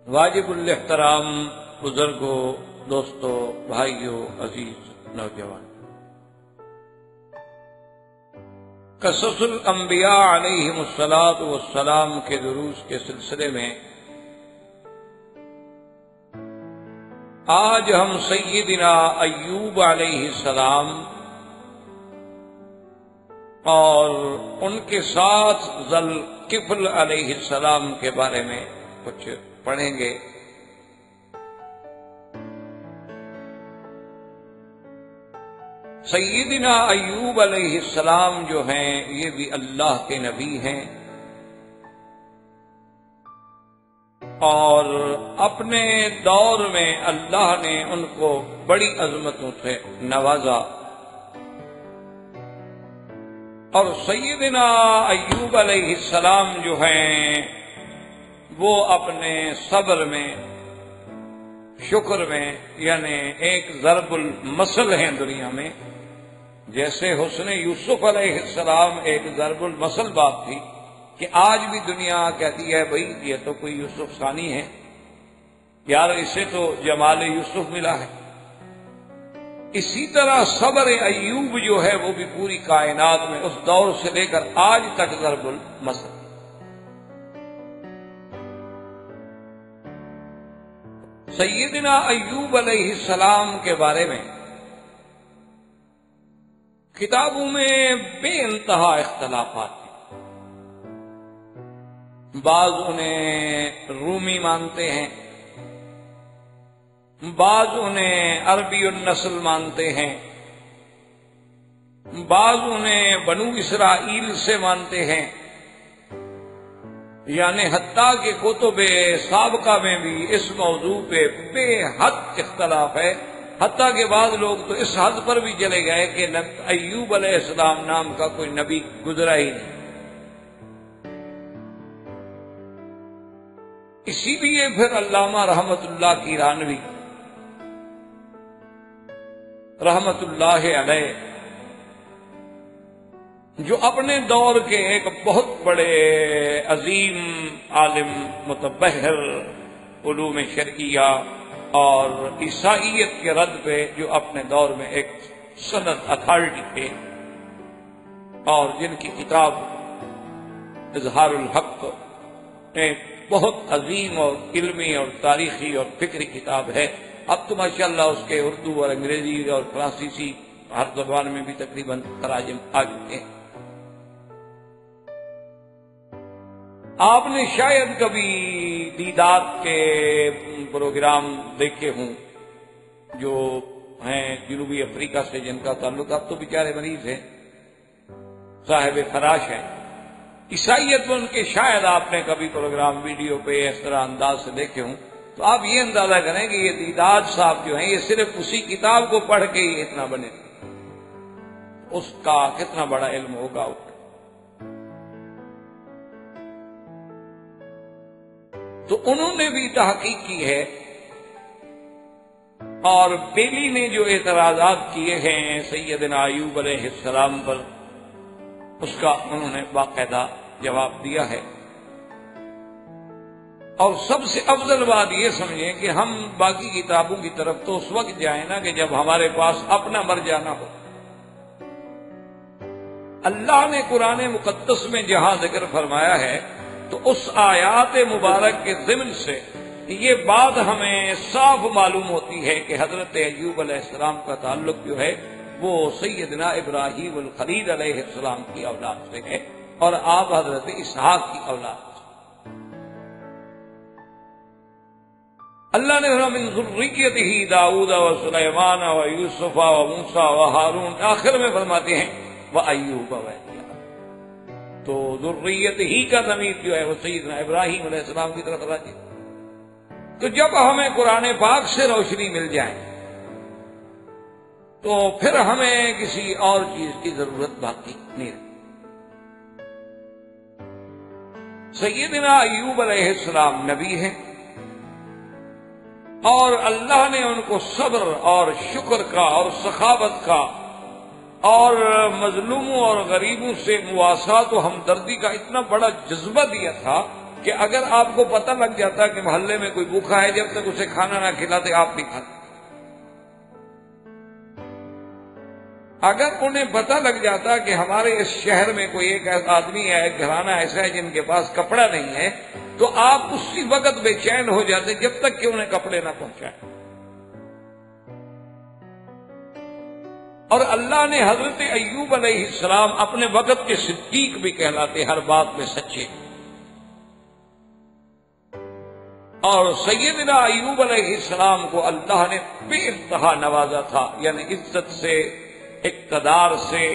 واجب الاحترام بزرگوں، دوستوں، بھائیوں، عزیز نوجوان، قصص الانبیاء علیہم الصلاۃ والسلام کے دروس کے سلسلے میں آج ہم سیدنا ایوب علیہ السلام اور ان کے ساتھ ذوالکفل علیہ السلام کے بارے میں کچھ پڑھیں گے۔ سیدنا ایوب علیہ السلام جو ہیں یہ بھی اللہ کے نبی ہیں اور اپنے دور میں اللہ نے ان کو بڑی عظمتوں سے نوازا، اور سیدنا ایوب علیہ السلام جو ہیں وہ اپنے صبر میں، شکر میں، یعنی ایک ضرب المثل ہیں دنیا میں، جیسے حسن یوسف علیہ السلام ایک ضرب المثل بات تھی کہ آج بھی دنیا کہتی ہے بھئی یہ تو کوئی یوسف ثانی ہے یار، اسے تو جمال یوسف ملا ہے۔ اسی طرح صبر ایوب جو ہے وہ بھی پوری کائنات میں اس دور سے لے کر آج تک ضرب المثل۔ سیدنا ایوب علیہ السلام کے بارے میں کتابوں میں بے انتہا اختلافات ہیں۔ بعض انہیں رومی مانتے ہیں، بعض انہیں عربی النسل مانتے ہیں، بعض انہیں بنو اسرائیل سے مانتے ہیں، یعنی حتیٰ کہ کتب سابقہ میں بھی اس موضوع پہ بے حد اختلاف ہے، حتیٰ کہ بعض لوگ تو اس حد پر بھی چلے گئے کہ ایوب علیہ السلام نام کا کوئی نبی گزرا ہی نہیں۔ اسی لیے پھر علامہ رحمت اللہ کیرانوی رحمت اللہ علیہ، جو اپنے دور کے ایک بہت بڑے عظیم عالم، متبحر علوم شرعیہ اور عیسائیت کے رد پہ جو اپنے دور میں ایک سند اتھارٹی تھے، اور جن کی کتاب اظہار الحق ایک بہت عظیم اور علمی اور تاریخی اور فکری کتاب ہے۔ اب تو ماشاءاللہ اس کے اردو اور انگریزی اور فرانسیسی ہر زبان میں بھی تقریباً تراجم آ چکے ہیں۔ آپ نے شاید کبھی دیدات کے پروگرام دیکھے ہوں، جو ہیں جنوبی افریقہ سے، جن کا تعلق، اب تو بیچارے مریض ہیں، صاحب فراش ہیں، عیسائیت میں ان کے شاید آپ نے کبھی پروگرام ویڈیو پہ اس طرح انداز سے دیکھے ہوں، تو آپ یہ اندازہ کریں کہ یہ دیدات صاحب جو ہیں یہ صرف اسی کتاب کو پڑھ کے ہی اتنا بنے، اس کا کتنا بڑا علم ہوگا۔ تو انہوں نے بھی تحقیق کی ہے، اور بیلی نے جو اعتراضات کیے ہیں سیدنا ایوب علیہ السلام پر، اس کا انہوں نے باقاعدہ جواب دیا ہے۔ اور سب سے افضل بات یہ سمجھیں کہ ہم باقی کتابوں کی طرف تو اس وقت جائیں نا کہ جب ہمارے پاس اپنا مرجع نہ ہو۔ اللہ نے قرآن مقدس میں جہاں ذکر فرمایا ہے تو اس آیات مبارک کے ضمن سے یہ بات ہمیں صاف معلوم ہوتی ہے کہ حضرت ایوب علیہ السلام کا تعلق جو ہے وہ سیدنا ابراہیم الخلیل علیہ السلام کی اولاد سے ہے، اور آپ حضرت اسحاق کی اولاد سے۔ اللہ نے من ذریتہ داؤد و سلیمان و یوسف و موسیٰ و ہارون، آخر میں فرماتے ہیں وَأَيُّوبَ وَإِلْيَاسَ، تو ذریت ہی کا ضمیر جو ہے وہ سیدنا ابراہیم علیہ السلام کی طرف راجع۔ تو جب ہمیں قرآن پاک سے روشنی مل جائے تو پھر ہمیں کسی اور چیز کی ضرورت باقی نہیں رہتی۔ سیدنا ایوب علیہ السلام نبی ہیں، اور اللہ نے ان کو صبر اور شکر کا اور سخاوت کا اور مظلوموں اور غریبوں سے مواسات و ہمدردی کا اتنا بڑا جذبہ دیا تھا کہ اگر آپ کو پتہ لگ جاتا کہ محلے میں کوئی بھوکا ہے، جب تک اسے کھانا نہ کھلاتے آپ نہیں کھاتے۔ اگر انہیں پتہ لگ جاتا کہ ہمارے اس شہر میں کوئی ایک آدمی ہے، ایک گھرانہ ایسا ہے جن کے پاس کپڑا نہیں ہے، تو آپ اسی وقت بے چین ہو جاتے جب تک کہ انہیں کپڑے نہ پہنچائیں۔ اور اللہ نے حضرت ایوب علیہ السلام اپنے وقت کے صدیق بھی کہلاتے، ہر بات میں سچے۔ اور سیدنا ایوب علیہ السلام کو اللہ نے بے انتہا نوازا تھا، یعنی عزت سے، اقتدار سے،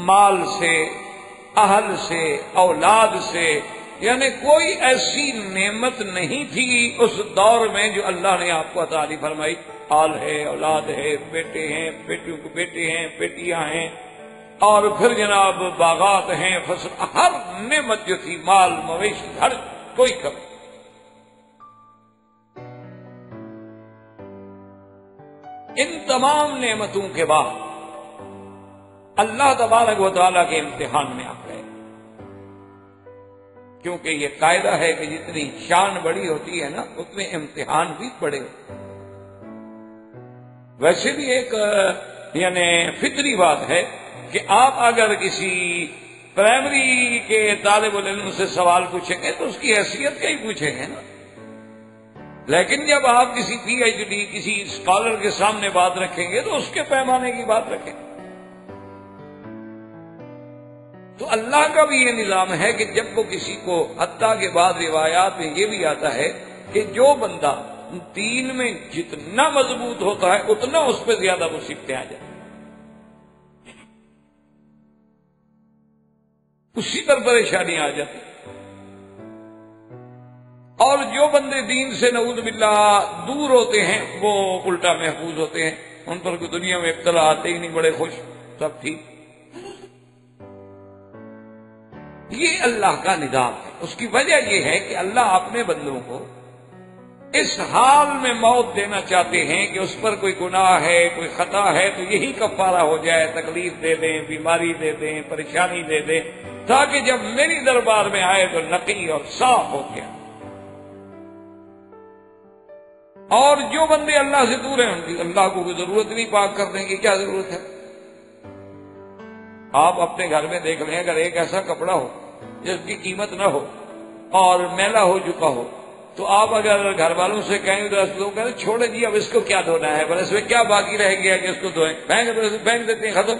مال سے، اہل سے، اولاد سے، یعنی کوئی ایسی نعمت نہیں تھی اس دور میں جو اللہ نے آپ کو عطا نہیں فرمائی۔ آل ہے، اولاد ہے، بیٹے ہیں، بیٹیوں کو بیٹے ہیں، بیٹیاں ہیں، اور پھر جناب باغات ہیں، فصل، ہر نعمت جو تھی، مال مویشی، ہر کوئی کمی۔ ان تمام نعمتوں کے بعد اللہ تبارک و تعالیٰ کے امتحان میں آ گئے، کیونکہ یہ قاعدہ ہے کہ جتنی شان بڑی ہوتی ہے نا اتنے امتحان بھی بڑے ہوتے ہیں۔ ویسے بھی ایک یعنی فطری بات ہے کہ آپ اگر کسی پرائمری کے طالب علم سے سوال پوچھیں گے تو اس کی حیثیت کا ہی پوچھیں گے نا، لیکن جب آپ کسی پی ایچ ڈی، کسی اسکالر کے سامنے بات رکھیں گے تو اس کے پیمانے کی بات رکھیں گے۔ تو اللہ کا بھی یہ نظام ہے کہ جب وہ کسی کو، حتیٰ کے بعد روایات میں یہ بھی آتا ہے کہ جو بندہ دین میں جتنا مضبوط ہوتا ہے اتنا اس پہ زیادہ مصیبتیں آ جاتی ہیں، اسی پر پریشانی آ جاتی ہے۔ اور جو بندے دین سے نعوذ باللہ دور ہوتے ہیں وہ الٹا محفوظ ہوتے ہیں، ان پر کوئی دنیا میں ابتلا آتے ہی نہیں، بڑے خوش، سب ٹھیک۔ یہ اللہ کا نظام ہے۔ اس کی وجہ یہ ہے کہ اللہ اپنے بندوں کو اس حال میں موت دینا چاہتے ہیں کہ اس پر کوئی گناہ ہے، کوئی خطا ہے تو یہی کفارہ ہو جائے، تکلیف دے دیں، بیماری دے دیں، پریشانی دے دیں، تاکہ جب میری دربار میں آئے تو نقی اور صاف ہو گیا۔ اور جو بندے اللہ سے دور ہیں ان کی اللہ کو کوئی ضرورت نہیں، پاک کرنے کی کیا ضرورت ہے۔ آپ اپنے گھر میں دیکھ لیں، اگر ایک ایسا کپڑا ہو جس کی قیمت نہ ہو اور میلا ہو چکا ہو تو آپ اگر گھر والوں سے کہیں تو لوگ کہتے چھوڑے جی اب اس کو کیا دھونا ہے، پر اس میں کیا باقی رہ گیا کہ اس کو دھوئیں، پھینک دیتے ہیں، ختم۔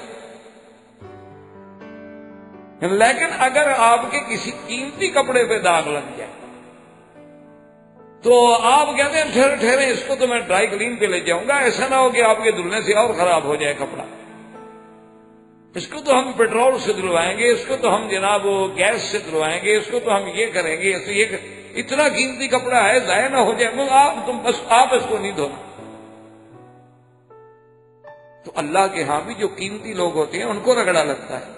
لیکن اگر آپ کے کسی قیمتی کپڑے پہ داغ لگ جائے تو آپ کہتے ہیں ٹھہرے اس کو تو میں ڈرائی کلین پہ لے جاؤں گا، ایسا نہ ہو کہ آپ کے دھلنے سے اور خراب ہو جائے کپڑا، اس کو تو ہم پیٹرول سے دھلوائیں گے، اس کو تو ہم جناب گیس سے دھلوائیں گے، اس کو تو ہم یہ کریں گے، اس یہ اتنا قیمتی کپڑا ہے ضائع نہ ہو جائے، آپ اس کو نہیں دھونا۔ تو اللہ کے ہاں بھی جو قیمتی لوگ ہوتے ہیں ان کو رگڑا لگتا ہے،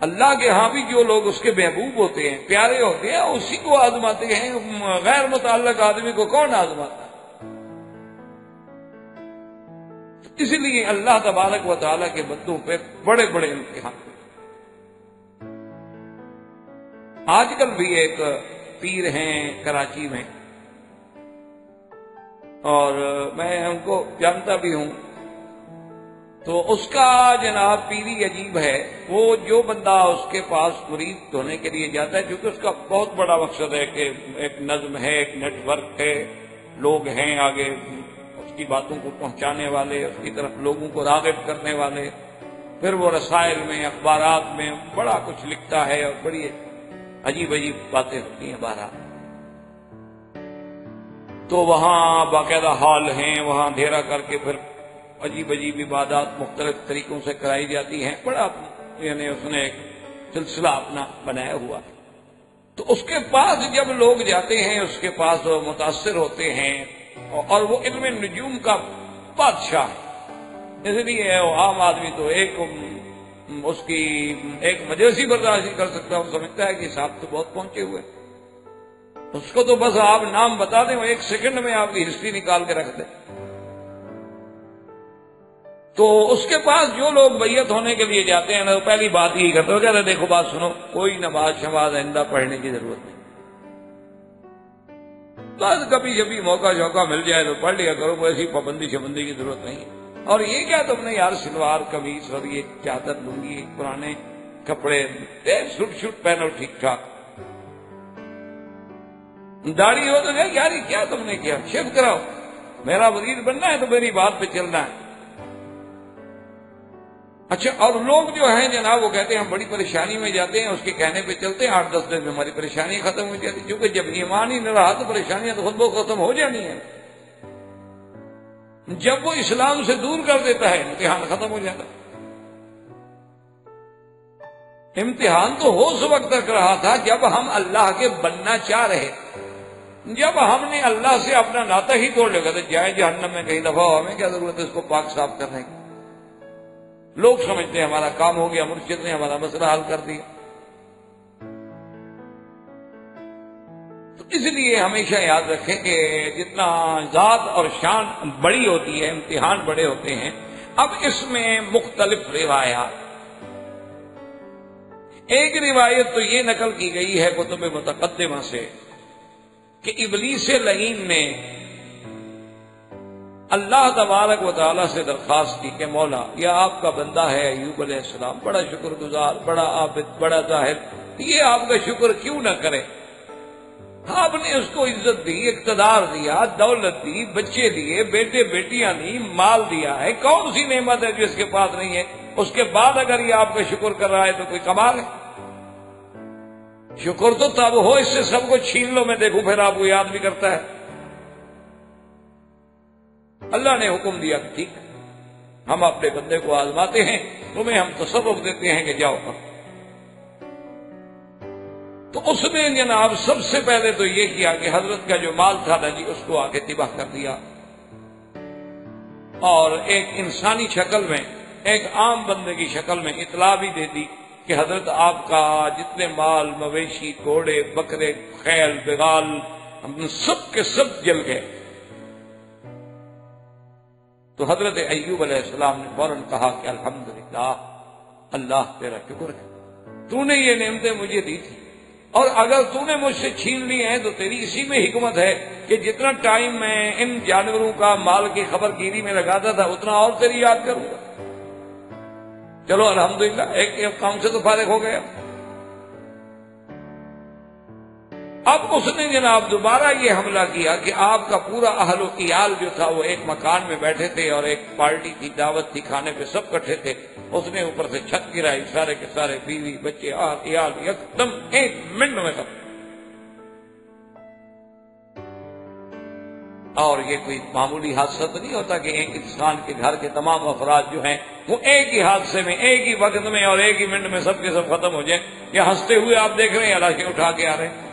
اللہ کے ہاں بھی جو لوگ اس کے محبوب ہوتے ہیں، پیارے ہوتے ہیں، اسی کو آزماتے ہیں۔ غیر متعلق آدمی کو کون آزماتا ہے؟ اس لیے اللہ تبارک و تعالیٰ کے بندوں پہ بڑے بڑے امتحان۔ آج کل بھی ایک پیر ہیں کراچی میں، اور میں ان کو جانتا بھی ہوں، تو اس کا جناب پیری عجیب ہے۔ وہ جو بندہ اس کے پاس مرید ہونے کے لیے جاتا ہے، کیونکہ اس کا بہت بڑا مقصد ہے کہ ایک نظم ہے، ایک نیٹ ورک ہے، لوگ ہیں آگے اس کی باتوں کو پہنچانے والے، اس کی طرف لوگوں کو راغب کرنے والے، پھر وہ رسائل میں، اخبارات میں بڑا کچھ لکھتا ہے اور بڑی عجیب عجیب باتیں ہوتی ہیں بہرحال۔ تو وہاں باقاعدہ ہال ہیں، وہاں اندھیرا کر کے پھر عجیب عجیب عبادات مختلف طریقوں سے کرائی جاتی ہیں، بڑا یعنی اس نے ایک سلسلہ اپنا بنایا ہوا ہے۔ تو اس کے پاس جب لوگ جاتے ہیں، اس کے پاس متاثر ہوتے ہیں، اور وہ علم نجوم کا بادشاہ ہے، اس لیے وہ عام آدمی تو اس کی ایک مجلسی برداشت نہیں کر سکتا، وہ سمجھتا ہے کہ صاحب تو بہت پہنچے ہوئے، اس کو تو بس آپ نام بتا دیں وہ ایک سیکنڈ میں آپ کی ہسٹری نکال کے رکھ دیں۔ تو اس کے پاس جو لوگ بیعت ہونے کے لیے جاتے ہیں نا، پہلی بات یہی کرتے ہو، کہتے ہیں دیکھو بات سنو، کوئی نماز شماز آئندہ پڑھنے کی ضرورت نہیں، بس کبھی جبھی موقع شوقع مل جائے تو پڑھ لیا کرو، کوئی ایسی پابندی شبندی کی ضرورت نہیں ہے۔ اور یہ کیا تم نے یار سلوار قمیص اور یہ چادر لنگی پرانے کپڑے سوٹ شوٹ پہنو ٹھیک ٹھاک، داڑھی ہو تو یار یہ کیا تم نے کیا، شیو کراؤ، میرا وزیر بننا ہے تو میری بات پہ چلنا ہے۔ اچھا، اور لوگ جو ہیں جناب وہ کہتے ہیں ہم بڑی پریشانی میں جاتے ہیں، اس کے کہنے پہ چلتے ہیں، 8-10 دن میں ہماری پریشانی ختم ہو جاتی، کیونکہ جب ایمان ہی نہ رہا تو پریشانیاں تو خود بخود ختم ہو جانی ہیں۔ جب وہ اسلام سے دور کر دیتا ہے امتحان ختم ہو جاتا ہے۔ امتحان تو ہو اس وقت تک رہا تھا جب ہم اللہ کے بننا چاہ رہے، جب ہم نے اللہ سے اپنا ناطہ ہی توڑ لیا تو جائے جہنم میں کئی دفعہ ہمیں کیا ضرورت ہے اس کو پاک صاف کرنے کی۔ لوگ سمجھتے ہیں ہمارا کام ہو گیا، مرشد نے ہمارا مسئلہ حل کر دیا۔ تو اس لیے ہمیشہ یاد رکھیں کہ جتنا ذات اور شان بڑی ہوتی ہے امتحان بڑے ہوتے ہیں۔ اب اس میں مختلف روایات، ایک روایت تو یہ نقل کی گئی ہے کتب متقدمہ سے کہ ابلیس لعین نے اللہ تبارک و تعالیٰ سے درخواست کی کہ مولا یہ آپ کا بندہ ہے ایوب علیہ السلام، بڑا شکر گزار، بڑا عابد، بڑا زاہد، یہ آپ کا شکر کیوں نہ کرے؟ آپ نے اس کو عزت دی، اقتدار دیا، دولت دی، بچے دیے، بیٹے بیٹیاں دی، مال دیا ہے، کون سی نعمت ہے جو اس کے پاس نہیں ہے؟ اس کے بعد اگر یہ آپ کا شکر کر رہا ہے تو کوئی کمال ہے؟ شکر تو تب ہو اس سے سب کو چھین لو میں دیکھوں پھر آپ کو یاد بھی کرتا ہے۔ اللہ نے حکم دیا کہ ٹھیک ہم اپنے بندے کو آزماتے ہیں، تمہیں ہم تصرف دیتے ہیں کہ جاؤ۔ تو اس نے جناب سب سے پہلے تو یہ کیا کہ حضرت کا جو مال تھا نا جی اس کو آگے تباہ کر دیا، اور ایک انسانی شکل میں، ایک عام بندے کی شکل میں اطلاع بھی دے دی کہ حضرت آپ کا جتنے مال، مویشی، گھوڑے، بکرے، خیل، بغال، سب کے سب جل گئے۔ تو حضرت ایوب علیہ السلام نے فوراً کہا کہ الحمدللہ، اللہ تیرا شکر ہے، تو نے یہ نعمتیں مجھے دی تھی، اور اگر تو نے مجھ سے چھین لی ہیں تو تیری اسی میں حکمت ہے کہ جتنا ٹائم میں ان جانوروں کا مال کی خبر گیری میں لگاتا تھا اتنا اور تیری یاد کروں گا۔ چلو الحمدللہ ایک کام سے تو فارغ ہو گیا۔ اب اس نے جناب دوبارہ یہ حملہ کیا کہ آپ کا پورا اہل و عیال جو تھا وہ ایک مکان میں بیٹھے تھے اور ایک پارٹی تھی، دعوت تھی، کھانے پہ سب کٹھے تھے، اس نے اوپر سے چھت گرائی، سارے کے سارے بیوی بچے عیال ایک دم ایک منٹ میں ختم۔ اور یہ کوئی معمولی حادثہ تو نہیں ہوتا کہ ایک انسان کے گھر کے تمام افراد جو ہیں وہ ایک ہی حادثے میں، ایک ہی وقت میں اور ایک ہی منٹ میں سب کے سب ختم ہو جائیں۔ یا ہنستے ہوئے آپ دیکھ رہے ہیں لاشیں اٹھا کے آ رہے ہیں۔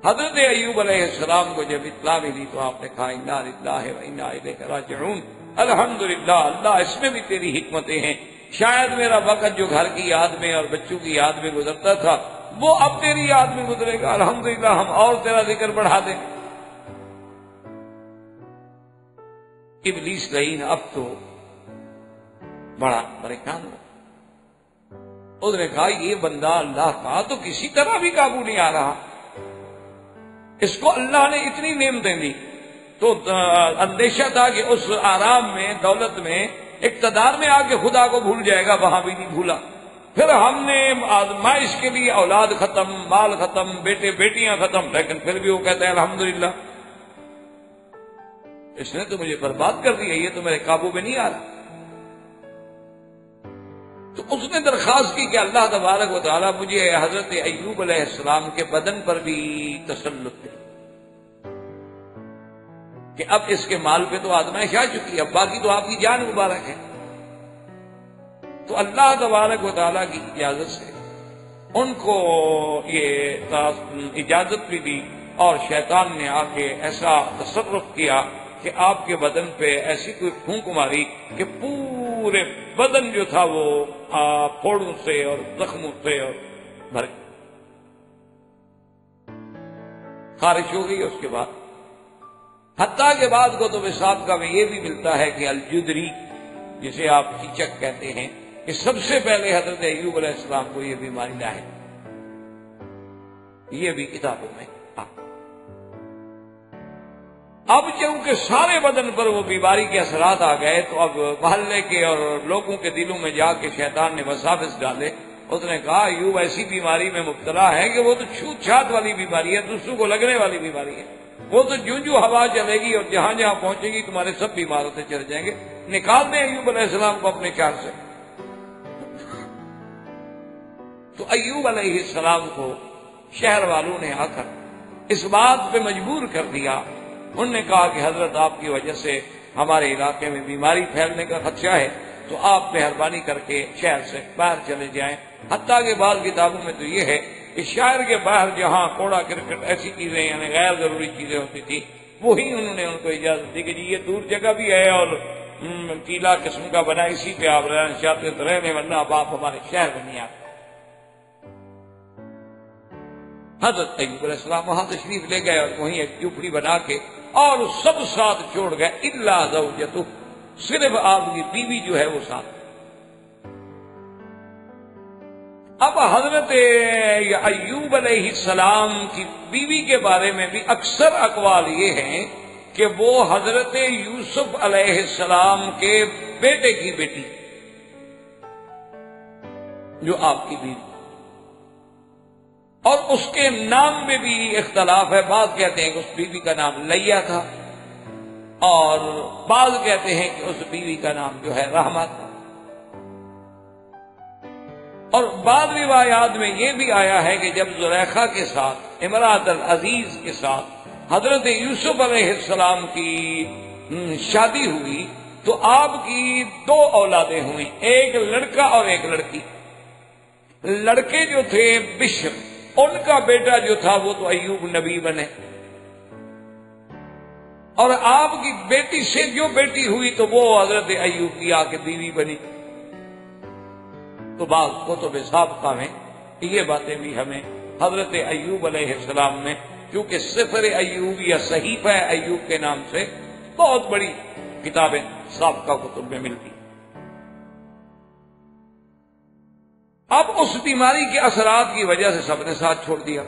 حضرت ایوب علیہ السلام کو جب اطلاع ملی تو آپ نے کہا انا للہ و انا الیہ راجعون، الحمدللہ، اللہ اس میں بھی تیری حکمتیں ہیں، شاید میرا وقت جو گھر کی یاد میں اور بچوں کی یاد میں گزرتا تھا وہ اب تیری یاد میں گزرے گا، الحمدللہ ہم اور تیرا ذکر بڑھا دیں۔ ابلیس لعین اب تو بڑا پریشان ہو، اس نے کہا یہ بندہ اللہ کا تو کسی طرح بھی قابو نہیں آ رہا، اس کو اللہ نے اتنی نعمتیں دی، تو اندیشہ تھا کہ اس آرام میں، دولت میں، اقتدار میں آ کے خدا کو بھول جائے گا، وہاں بھی نہیں بھولا۔ پھر ہم نے آزمائش کے لیے اولاد ختم، مال ختم، بیٹے بیٹیاں ختم، لیکن پھر بھی وہ کہتا ہے الحمدللہ اس نے تو مجھے برباد کر دیا، یہ تو میرے قابو میں نہیں آ رہا۔ تو اس نے درخواست کی کہ اللہ تبارک و تعالیٰ مجھے حضرت ایوب علیہ السلام کے بدن پر بھی تسلط دے، کہ اب اس کے مال پہ تو آزمائش آ چکی ہے، اب باقی تو آپ کی جان مبارک ہے۔ تو اللہ تبارک و تعالیٰ کی اجازت سے ان کو یہ اجازت بھی دی، اور شیطان نے آ کے ایسا تصرف کیا کہ آپ کے بدن پہ ایسی کوئی پھونک ماری کہ پورے بدن جو تھا وہ پھوڑوں سے اور زخموں سے اور بھر خارش ہو گئی۔ اس کے بعد حتیٰ کے بعد کتب سابقہ میں یہ بھی ملتا ہے کہ الجدری جسے آپ چیچک کہتے ہیں کہ سب سے پہلے حضرت ایوب علیہ السلام کو یہ بیماری لاحق، یہ بھی کتابوں میں اب چونکہ سارے بدن پر وہ بیماری کے اثرات آ گئے تو اب محلے کے اور لوگوں کے دلوں میں جا کے شیطان نے وساوس ڈالے. اس نے کہا ایوب ایسی بیماری میں مبتلا ہے کہ وہ تو چھوت چھات والی بیماری ہے، دوسروں کو لگنے والی بیماری ہے. وہ تو جو ہوا چلے گی اور جہاں جہاں پہنچے گی تمہارے سب بیمار ہوتے چلے جائیں گے. نکال دیں ایوب علیہ السلام کو اپنے شہر سے. تو ایوب علیہ السلام کو شہر والوں نے آ کر اس بات پہ مجبور کر دیا. انہوں نے کہا کہ حضرت آپ کی وجہ سے ہمارے علاقے میں بیماری پھیلنے کا خدشہ ہے، تو آپ مہربانی کر کے شہر سے باہر چلے جائیں. حتیٰ کہ بعض کتابوں میں تو یہ ہے کہ شہر کے باہر جہاں کوڑا کرکٹ ایسی چیزیں یعنی غیر ضروری چیزیں ہوتی تھی وہی انہوں نے ان کو اجازت دی کہ جی یہ دور جگہ بھی ہے اور ٹیلا قسم کا بنا، اسی پہ آپ رہنا چاہتے تو رہنے، ورنہ اب آپ ہمارے شہر بنیے. آپ حضرت ایوب علیہ السلام وہاں تشریف لے گئے اور وہیں ایک جھوپڑی بنا کے اور سب ساتھ چھوڑ گئے الا زوجتہ، صرف آپ کی بیوی جو ہے وہ ساتھ. اب حضرت ایوب علیہ السلام کی بیوی کے بارے میں بھی اکثر اقوال یہ ہیں کہ وہ حضرت یوسف علیہ السلام کے بیٹے کی بیٹی جو آپ کی بیوی، اور اس کے نام میں بھی اختلاف ہے. بعض کہتے ہیں کہ اس بیوی کا نام لیا تھا اور بعض کہتے ہیں کہ اس بیوی کا نام جو ہے رحمہ تھا. اور بعض روایات میں یہ بھی آیا ہے کہ جب زلیخا کے ساتھ امراۃ العزیز کے ساتھ حضرت یوسف علیہ السلام کی شادی ہوئی تو آپ کی 2 اولادیں ہوئیں، ایک لڑکا اور ایک لڑکی. لڑکے جو تھے بشر، ان کا بیٹا جو تھا وہ تو ایوب نبی بنے، اور آپ کی بیٹی سے جو بیٹی ہوئی تو وہ حضرت ایوب کی آ کے بیوی بنی. تو بعض کتب سابقہ میں یہ باتیں بھی ہمیں حضرت ایوب علیہ السلام میں، کیونکہ سفر ایوب یا صحیفہ ایوب کے نام سے بہت بڑی کتابیں سابقہ کتب میں ملتی. اب اس بیماری کے اثرات کی وجہ سے سب نے ساتھ چھوڑ دیا،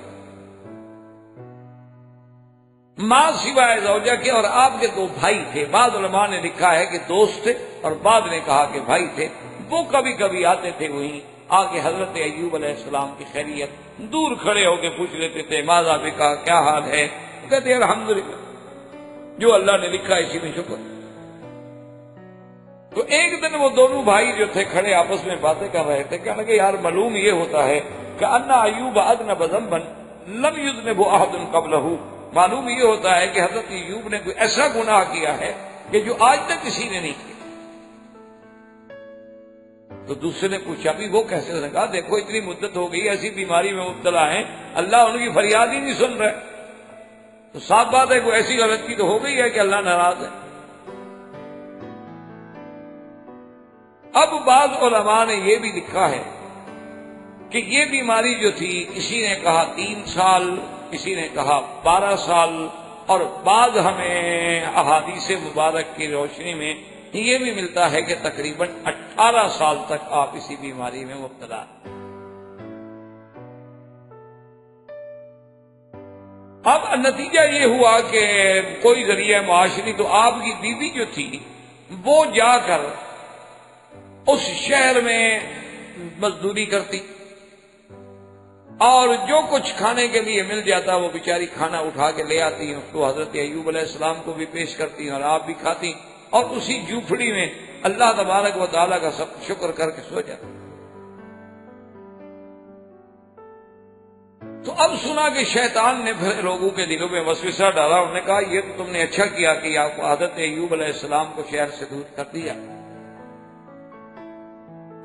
ماں سوائے زوجہ کے. اور آپ کے 2 بھائی تھے، بعض علماء نے لکھا ہے کہ دوست تھے اور بعض نے کہا کہ بھائی تھے. وہ کبھی کبھی آتے تھے وہیں آ کے حضرت ایوب علیہ السلام کی خیریت دور کھڑے ہو کے پوچھ لیتے تھے، ماذا بکا، کیا حال ہے؟ کہتے ہیں الحمدللہ، جو اللہ نے لکھا اسی میں شکر. تو ایک دن وہ دونوں بھائی جو تھے کھڑے آپس میں باتیں کر رہے تھے. کہنے لگے یار معلوم یہ ہوتا ہے کہ ان ایوب اذنب ذنبا لم یذنبه احد قبلہ، معلوم یہ ہوتا ہے کہ حضرت ایوب نے کوئی ایسا گناہ کیا ہے کہ جو آج تک کسی نے نہیں کیا. تو دوسرے نے پوچھا بھی وہ کیسے؟ نے کہا دیکھو اتنی مدت ہو گئی ایسی بیماری میں مبتلا ہیں، اللہ ان کی فریاد ہی نہیں سن رہے. تو صاف بات ہے کوئی ایسی غلطی تو ہو گئی ہے کہ اللہ ناراض ہے. اب بعض علماء نے یہ بھی لکھا ہے کہ یہ بیماری جو تھی، کسی نے کہا 3 سال، کسی نے کہا 12 سال، اور بعض ہمیں احادیث مبارک کی روشنی میں یہ بھی ملتا ہے کہ تقریباً 18 سال تک آپ اسی بیماری میں مبتلا ہیں. اب نتیجہ یہ ہوا کہ کوئی ذریعہ معاشری، تو آپ کی بیوی جو تھی وہ جا کر اس شہر میں مزدوری کرتی اور جو کچھ کھانے کے لیے مل جاتا وہ بیچاری کھانا اٹھا کے لے آتی، اس کو حضرت ایوب علیہ السلام کو بھی پیش کرتی اور آپ بھی کھاتی، اور اسی جھوپڑی میں اللہ تبارک و تعالیٰ کا سب شکر کر کے سو جاتا. تو اب سنا کہ شیطان نے پھر لوگوں کے دلوں میں وسوسہ ڈالا. انہوں نے کہا یہ تو تم نے اچھا کیا کہ آپ کو حضرت ایوب علیہ السلام کو شہر سے دور کر دیا.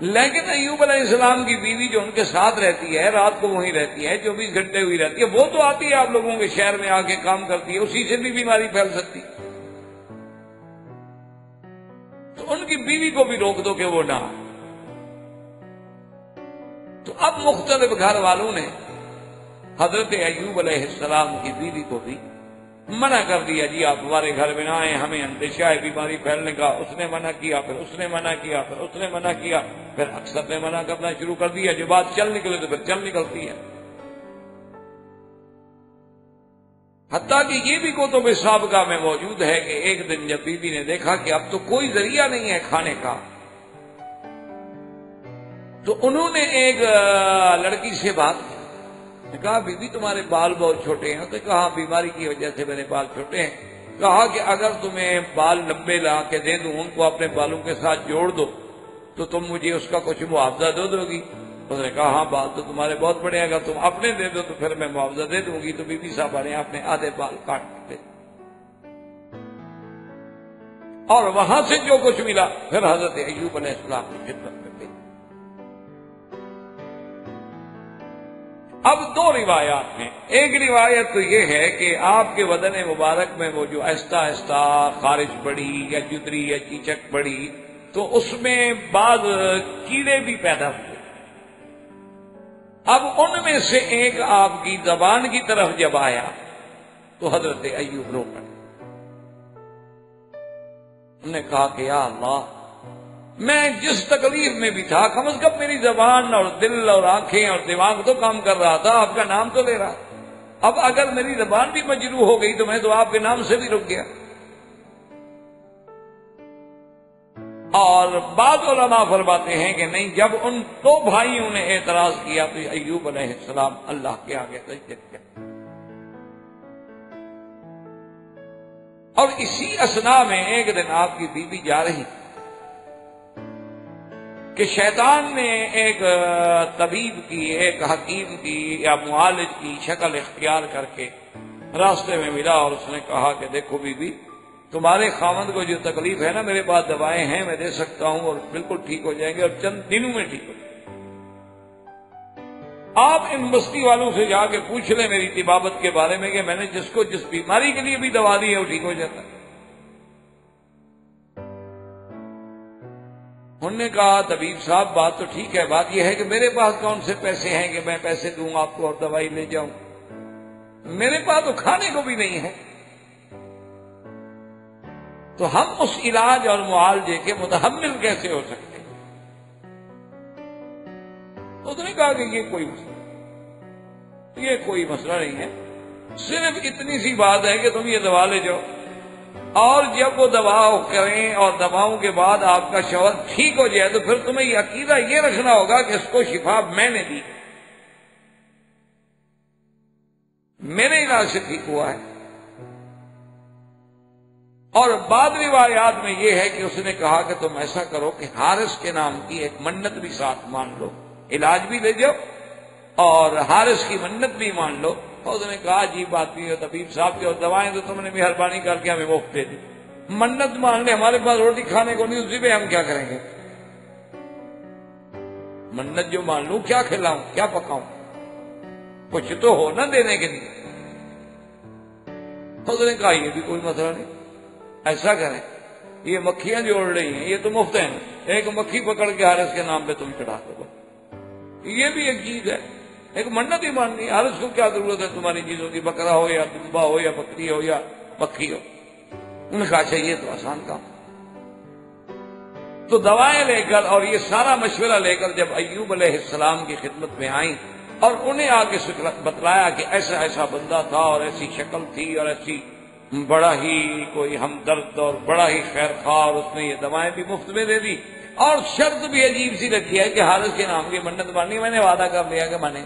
لیکن ایوب علیہ السلام کی بیوی جو ان کے ساتھ رہتی ہے، رات کو وہیں رہتی ہے، 24 گھنٹے ہوئی رہتی ہے، وہ تو آتی ہے آپ لوگوں کے شہر میں آ کے کام کرتی ہے، اسی سے بھی بیماری پھیل سکتی. تو ان کی بیوی کو بھی روک دو کہ وہ نہ. تو اب مختلف گھر والوں نے حضرت ایوب علیہ السلام کی بیوی کو بھی منع کر دیا، جی آپ ہمارے گھر میں نہ آئیں، ہمیں اندیشہ ہے بیماری پھیلنے کا. اس نے منع کیا، پھر اس نے منع کیا، پھر اس نے منع کیا، پھر اکثر نے منع کرنا شروع کر دیا. جو بات چل نکلے تو پھر چل نکلتی ہے. حتیٰ کہ یہ بھی کتب سابقہ میں موجود ہے کہ ایک دن جب بی بی نے دیکھا کہ اب تو کوئی ذریعہ نہیں ہے کھانے کا، تو انہوں نے ایک لڑکی سے بات کی، کہا بی بی تمہارے بال بہت چھوٹے ہیں، تو کہا بیماری کی وجہ سے میرے بال چھوٹے ہیں، کہا کہ اگر تمہیں بال لمبے لا کے دے دوں، ان کو اپنے بالوں کے ساتھ جوڑ دو تو تم مجھے اس کا کچھ معاوضہ دے دو گی؟ اس نے کہا ہاں بال تو تمہارے بہت بڑے ہیں، اگر تم اپنے دے دو تو پھر میں معاوضہ دے دوں گی۔ تو بی بی صاحبہ نے اپنے آدھے بال کاٹ دیتے، اور وہاں سے جو کچھ ملا پھر حضرت ایوب علیہ السلام کی خدمت میں گئی۔ اب دو روایات ہیں، ایک روایت تو یہ ہے کہ آپ کے بدن مبارک میں وہ جو آہستہ آہستہ خارش پڑی یا جدری یا چیچک پڑی تو اس میں بعض کیڑے بھی پیدا ہوئے۔ اب ان میں سے ایک آپ کی زبان کی طرف جب آیا تو حضرت ایوب رو پڑے، انہوں نے کہا کہ یا اللہ، میں جس تکلیف میں بھی تھا کم از کم میری زبان اور دل اور آنکھیں اور دماغ تو کام کر رہا تھا، آپ کا نام تو لے رہا، اب اگر میری زبان بھی مجروح ہو گئی تو میں تو آپ کے نام سے بھی رک گیا۔ اور بعض علماء فرماتے ہیں کہ نہیں، جب ان دو بھائیوں نے اعتراض کیا تو ایوب علیہ السلام اللہ کے آگے سجدے کیا۔ اور اسی اثناء میں ایک دن آپ کی بیوی جا رہی کہ شیطان نے ایک طبیب کی، ایک حکیم کی یا معالج کی شکل اختیار کر کے راستے میں ملا، اور اس نے کہا کہ دیکھو بی بی، تمہارے خاوند کو جو تکلیف ہے نا، میرے پاس دوائیں ہیں، میں دے سکتا ہوں اور بالکل ٹھیک ہو جائیں گے، اور چند دنوں میں ٹھیک ہو جائیں گے۔ آپ ان بستی والوں سے جا کے پوچھ لیں میری طبابت کے بارے میں کہ میں نے جس کو جس بیماری کے لیے بھی دوا دی ہے وہ ٹھیک ہو جاتا ہے۔ انہوں نے کہا طبیب صاحب بات تو ٹھیک ہے، بات یہ ہے کہ میرے پاس کون سے پیسے ہیں کہ میں پیسے دوں آپ کو اور دوائی لے جاؤں، میرے پاس تو کھانے کو بھی نہیں ہے، تو ہم اس علاج اور معالجے کے متحمل کیسے ہو سکتے ہیں؟ اس نے کہا کہ یہ کوئی مسئلہ نہیں ہے، صرف اتنی سی بات ہے کہ تم یہ دوا لے جاؤ، اور جب وہ دوا کریں اور دواؤں کے بعد آپ کا شوہر ٹھیک ہو جائے تو پھر تمہیں یہ عقیدہ یہ رکھنا ہوگا کہ اس کو شفا میں نے دی، میرے علاج سے ٹھیک ہوا ہے۔ اور بعض روایات میں یہ ہے کہ اس نے کہا کہ تم ایسا کرو کہ حارث کے نام کی ایک منت بھی ساتھ مان لو، علاج بھی لے جاؤ اور حارث کی منت بھی مان لو۔ اور اس نے کہا عجیب بات بھی ہے طبیب صاحب کی، اور دوائیں تو تم نے مہربانی کر کے ہمیں مفت دے دی، منت مان لے، ہمارے پاس روٹی کھانے کو نہیں، اسی پہ ہم کیا کریں گے؟ منت جو مان لوں کیا کھلاؤں کیا پکاؤں، کچھ تو ہو نہ دینے کے لیے۔ اس نے کہا یہ بھی کوئی مسئلہ نہیں، ایسا کریں، یہ مکھیاں جو اڑ رہی ہیں یہ تو مفت ہیں، ایک مکھی پکڑ کے حارث کے نام پہ تم چڑھا دو، یہ بھی ایک چیز ہے، ایک منت ہی ماننی، حارث کو کیا ضرورت ہے تمہاری چیزوں کی، بکرا ہو یا دمبا ہو یا بکری ہو یا مکھی ہو۔ انہوں نے کہا چاہیے تو آسان کام۔ تو دوائیں لے کر اور یہ سارا مشورہ لے کر جب ایوب علیہ السلام کی خدمت میں آئیں اور انہیں آگے بتلایا کہ ایسا ایسا بندہ تھا اور ایسی شکل تھی اور ایسی بڑا ہی کوئی ہمدرد اور بڑا ہی خیر خواہ، اور اس نے یہ دوائیں بھی مفت میں دے دی، اور شرط بھی عجیب سی رکھی ہے کہ حارث کے نام کی منت ماننی، میں نے وعدہ کر لیا کہ مانیں۔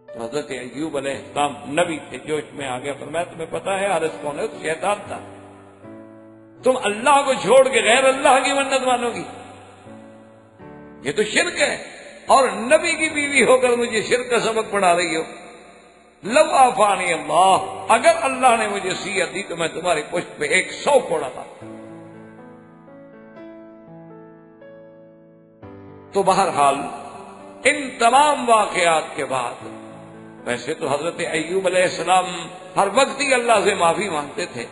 تو حضرت ایوب علیہ السلام نبی تھے، جوش میں آ گیا، فرمایا تمہیں پتا ہے حارث کون ہے؟ شیطان تھا، تم اللہ کو چھوڑ کے غیر اللہ کی منت مانو گی، یہ تو شرک ہے، اور نبی کی بیوی ہو کر مجھے شرک کا سبق پڑھا رہی ہو۔ لو آفانی اللہ، اگر اللہ نے مجھے صحت دی تو میں تمہاری پشت پہ 100 پھوڑا تھا۔ تو بہرحال ان تمام واقعات کے بعد، ویسے تو حضرت ایوب علیہ السلام ہر وقت ہی اللہ سے معافی مانگتے تھے،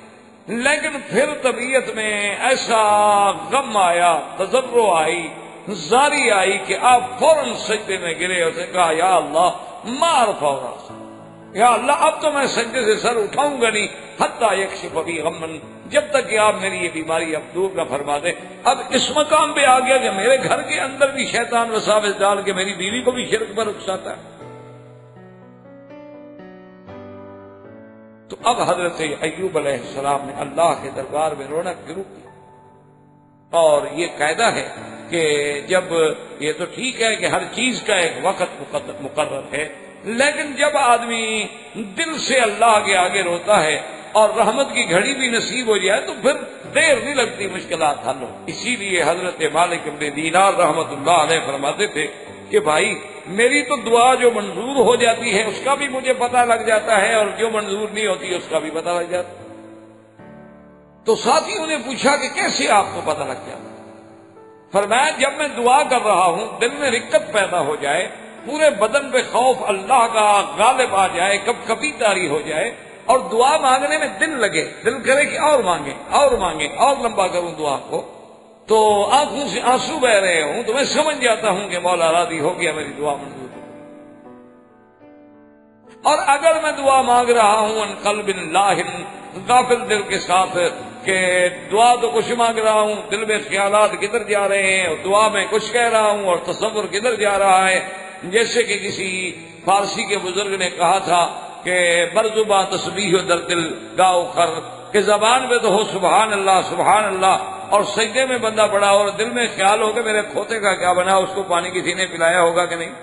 لیکن پھر طبیعت میں ایسا غم آیا، تضرع آئی، زاری آئی کہ آپ فوراً سجدے میں گرے، اسے کہا یا اللہ ما ارفع رأسی، یا اللہ اب تو میں سجدے سے سر اٹھاؤں گا نہیں، حتی یکشف بی غمن، جب تک کہ آپ میری یہ بیماری اب دور نہ فرما دیں۔ اب اس مقام پہ آ گیا کہ میرے گھر کے اندر بھی شیطان وساوس ڈال کے میری بیوی کو بھی شرک پر اکساتا ہے۔ اب حضرت ایوب علیہ السلام نے اللہ کے دربار میں رونا شروع کی، اور یہ قاعدہ ہے کہ جب یہ تو ٹھیک ہے کہ ہر چیز کا ایک وقت مقرر ہے، لیکن جب آدمی دل سے اللہ کے آگے روتا ہے اور رحمت کی گھڑی بھی نصیب ہو جائے تو پھر دیر نہیں لگتی مشکلات حل ہو۔ اسی لیے حضرت مالک بن دینار رحمت اللہ علیہ فرماتے تھے کہ بھائی میری تو دعا جو منظور ہو جاتی ہے اس کا بھی مجھے پتہ لگ جاتا ہے، اور جو منظور نہیں ہوتی اس کا بھی پتہ لگ جاتا ہے۔ تو ساتھیوں نے پوچھا کہ کیسے آپ کو پتہ لگ جاتا؟ فرمایا جب میں دعا کر رہا ہوں دل میں رقت پیدا ہو جائے، پورے بدن پہ خوف اللہ کا غالب آ جائے، کب کبھی طاری ہو جائے، اور دعا مانگنے میں دل لگے، دل کرے کہ اور مانگے اور مانگے اور لمبا کروں دعا کو، تو آنکھوں سے آنسو بہ رہے ہوں تو میں سمجھ جاتا ہوں کہ مولا راضی ہو گیا، میری دعا منظور ہو۔ اور اگر میں دعا مانگ رہا ہوں ان قلب لاہن، غافل دل کے ساتھ کہ دعا تو کچھ مانگ رہا ہوں، دل میں خیالات کدھر جا رہے ہیں، اور دعا میں کچھ کہہ رہا ہوں اور تصور کدھر جا رہا ہے، جیسے کہ کسی فارسی کے بزرگ نے کہا تھا کہ برزباں تسبیح و در دل گاؤ خر، کہ زبان پہ تو ہو سبحان اللہ، اور سجدے میں بندہ پڑا اور دل میں خیال ہو کہ میرے کھوتے کا کیا بنا، اس کو پانی کسی نے پلایا ہوگا کہ نہیں،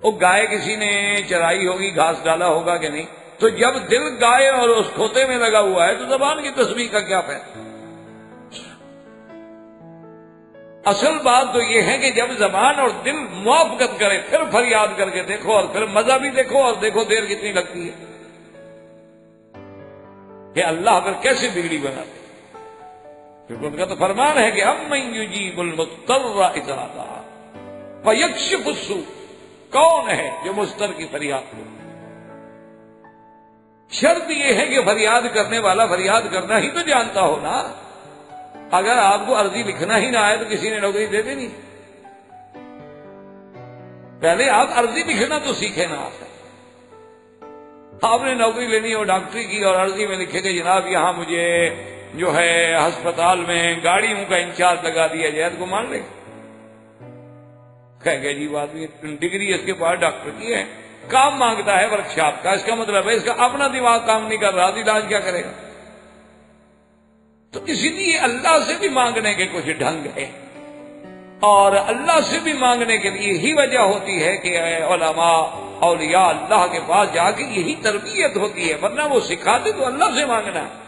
وہ گائے کسی نے چرائی ہوگی، گھاس ڈالا ہوگا کہ نہیں۔ تو جب دل گائے اور اس کھوتے میں لگا ہوا ہے تو زبان کی تسبیح کا کیا فائدہ؟ اصل بات تو یہ ہے کہ جب زبان اور دل موافقت کرے پھر فریاد کر کے دیکھو، اور پھر مزہ بھی دیکھو، اور دیکھو دیر کتنی لگتی ہے کہ اللہ پھر کیسے بگڑی بناتے، کیونکہ ان کا تو فرمان ہے کہ امن یجیب المضطر اذا دعا ویکشف السوء، کون ہے جو مضطر کی فریاد کو؟ شرط یہ ہے کہ فریاد کرنے والا فریاد کرنا ہی تو جانتا ہو نا۔ اگر آپ کو عرضی لکھنا ہی نہ آئے تو کسی نے نوکری دے دینی، پہلے آپ عرضی لکھنا تو سیکھے نا۔ آپ نے نوکری لینی ہو ڈاکٹری کی اور عرضی میں لکھے کہ جناب یہاں مجھے جو ہے ہسپتال میں گاڑیوں کا انچارج لگا دیا جائے، تو مان لے کہیں گے جی بات ڈگری اس کے پاس ڈاکٹر کی ہے، کام مانگتا ہے ورک شاپ کا، اس کا مطلب ہے اس کا اپنا دماغ کام نہیں کر رہا، علاج کیا کرے گا؟ تو اسی لیے اللہ سے بھی مانگنے کے کچھ ڈھنگ ہے، اور اللہ سے بھی مانگنے کے لیے ہی وجہ ہوتی ہے کہ علماء اولیاء اللہ کے پاس جا کے یہی تربیت ہوتی ہے، ورنہ وہ سکھاتے تو اللہ سے مانگنا ہے،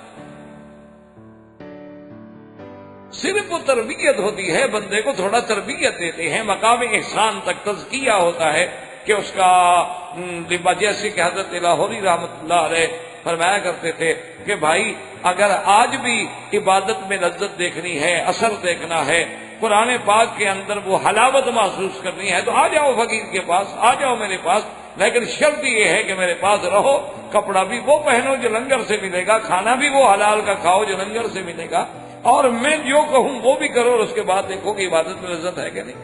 صرف وہ تربیت ہوتی ہے، بندے کو تھوڑا تربیت دیتے ہیں، مقام احسان تک تزکیہ ہوتا ہے کہ اس کا جیسے کہ حضرت لاہوری رحمت اللہ علیہ فرمایا کرتے تھے کہ بھائی اگر آج بھی عبادت میں لذت دیکھنی ہے، اثر دیکھنا ہے، قرآن پاک کے اندر وہ حلاوت محسوس کرنی ہے تو آ جاؤ فقیر کے پاس، آ جاؤ میرے پاس، لیکن شرط یہ ہے کہ میرے پاس رہو، کپڑا بھی وہ پہنو جو لنگر سے ملے گا، کھانا بھی وہ حلال کا کھاؤ جو لنگر سے ملے گا، اور میں جو کہوں وہ بھی کرو، اور اس کے بعد دیکھو کہ عبادت میں لذت ہے کہ نہیں۔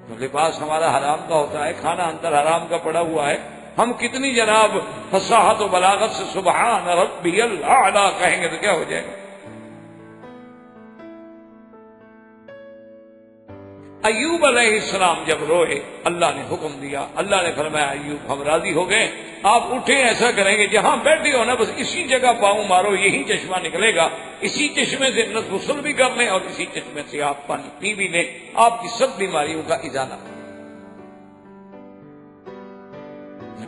تو لباس ہمارا حرام کا ہوتا ہے، کھانا اندر حرام کا پڑا ہوا ہے، ہم کتنی جناب فصاحت و بلاغت سے سبحان ربی الاعلی کہیں گے تو کیا ہو جائے گا؟ ایوب علیہ السلام جب روئے اللہ نے حکم دیا، اللہ نے فرمایا ایوب ہم راضی ہو گئے، آپ اٹھیں ایسا کریں گے جہاں بیٹھے ہو نا بس اسی جگہ پاؤں مارو، یہی چشمہ نکلے گا، اسی چشمے سے غسل بھی کر لیں اور اسی چشمے سے آپ پانی پی بھی لیں، آپ کی سب بیماریوں کا ازالہ۔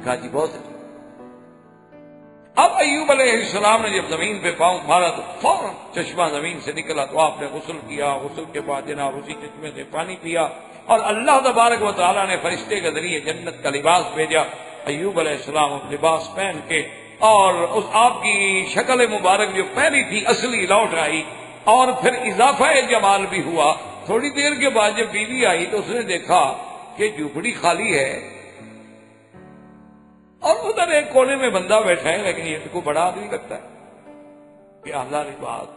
کہا جی بہت ہے۔ اب ایوب علیہ السلام نے جب زمین پہ پاؤں مارا تو فوراً چشمہ زمین سے نکلا، تو آپ نے غسل کیا، غسل کے بعد جناب اسی چشمے سے پانی پیا، اور اللہ تبارک و تعالیٰ نے فرشتے کے ذریعے جنت کا لباس بھیجا، ایوب علیہ السلام لباس پہن کے، اور اس آپ کی شکل مبارک جو پہلی تھی اصلی لوٹ آئی، اور پھر اضافہ جمال بھی ہوا۔ تھوڑی دیر کے بعد جب بیوی آئی تو اس نے دیکھا کہ جھوپڑی خالی ہے، اور ادھر ایک کونے میں بندہ بیٹھا ہے، لیکن یہ کو بڑا آدمی لگتا ہے کہ اللہ نے بات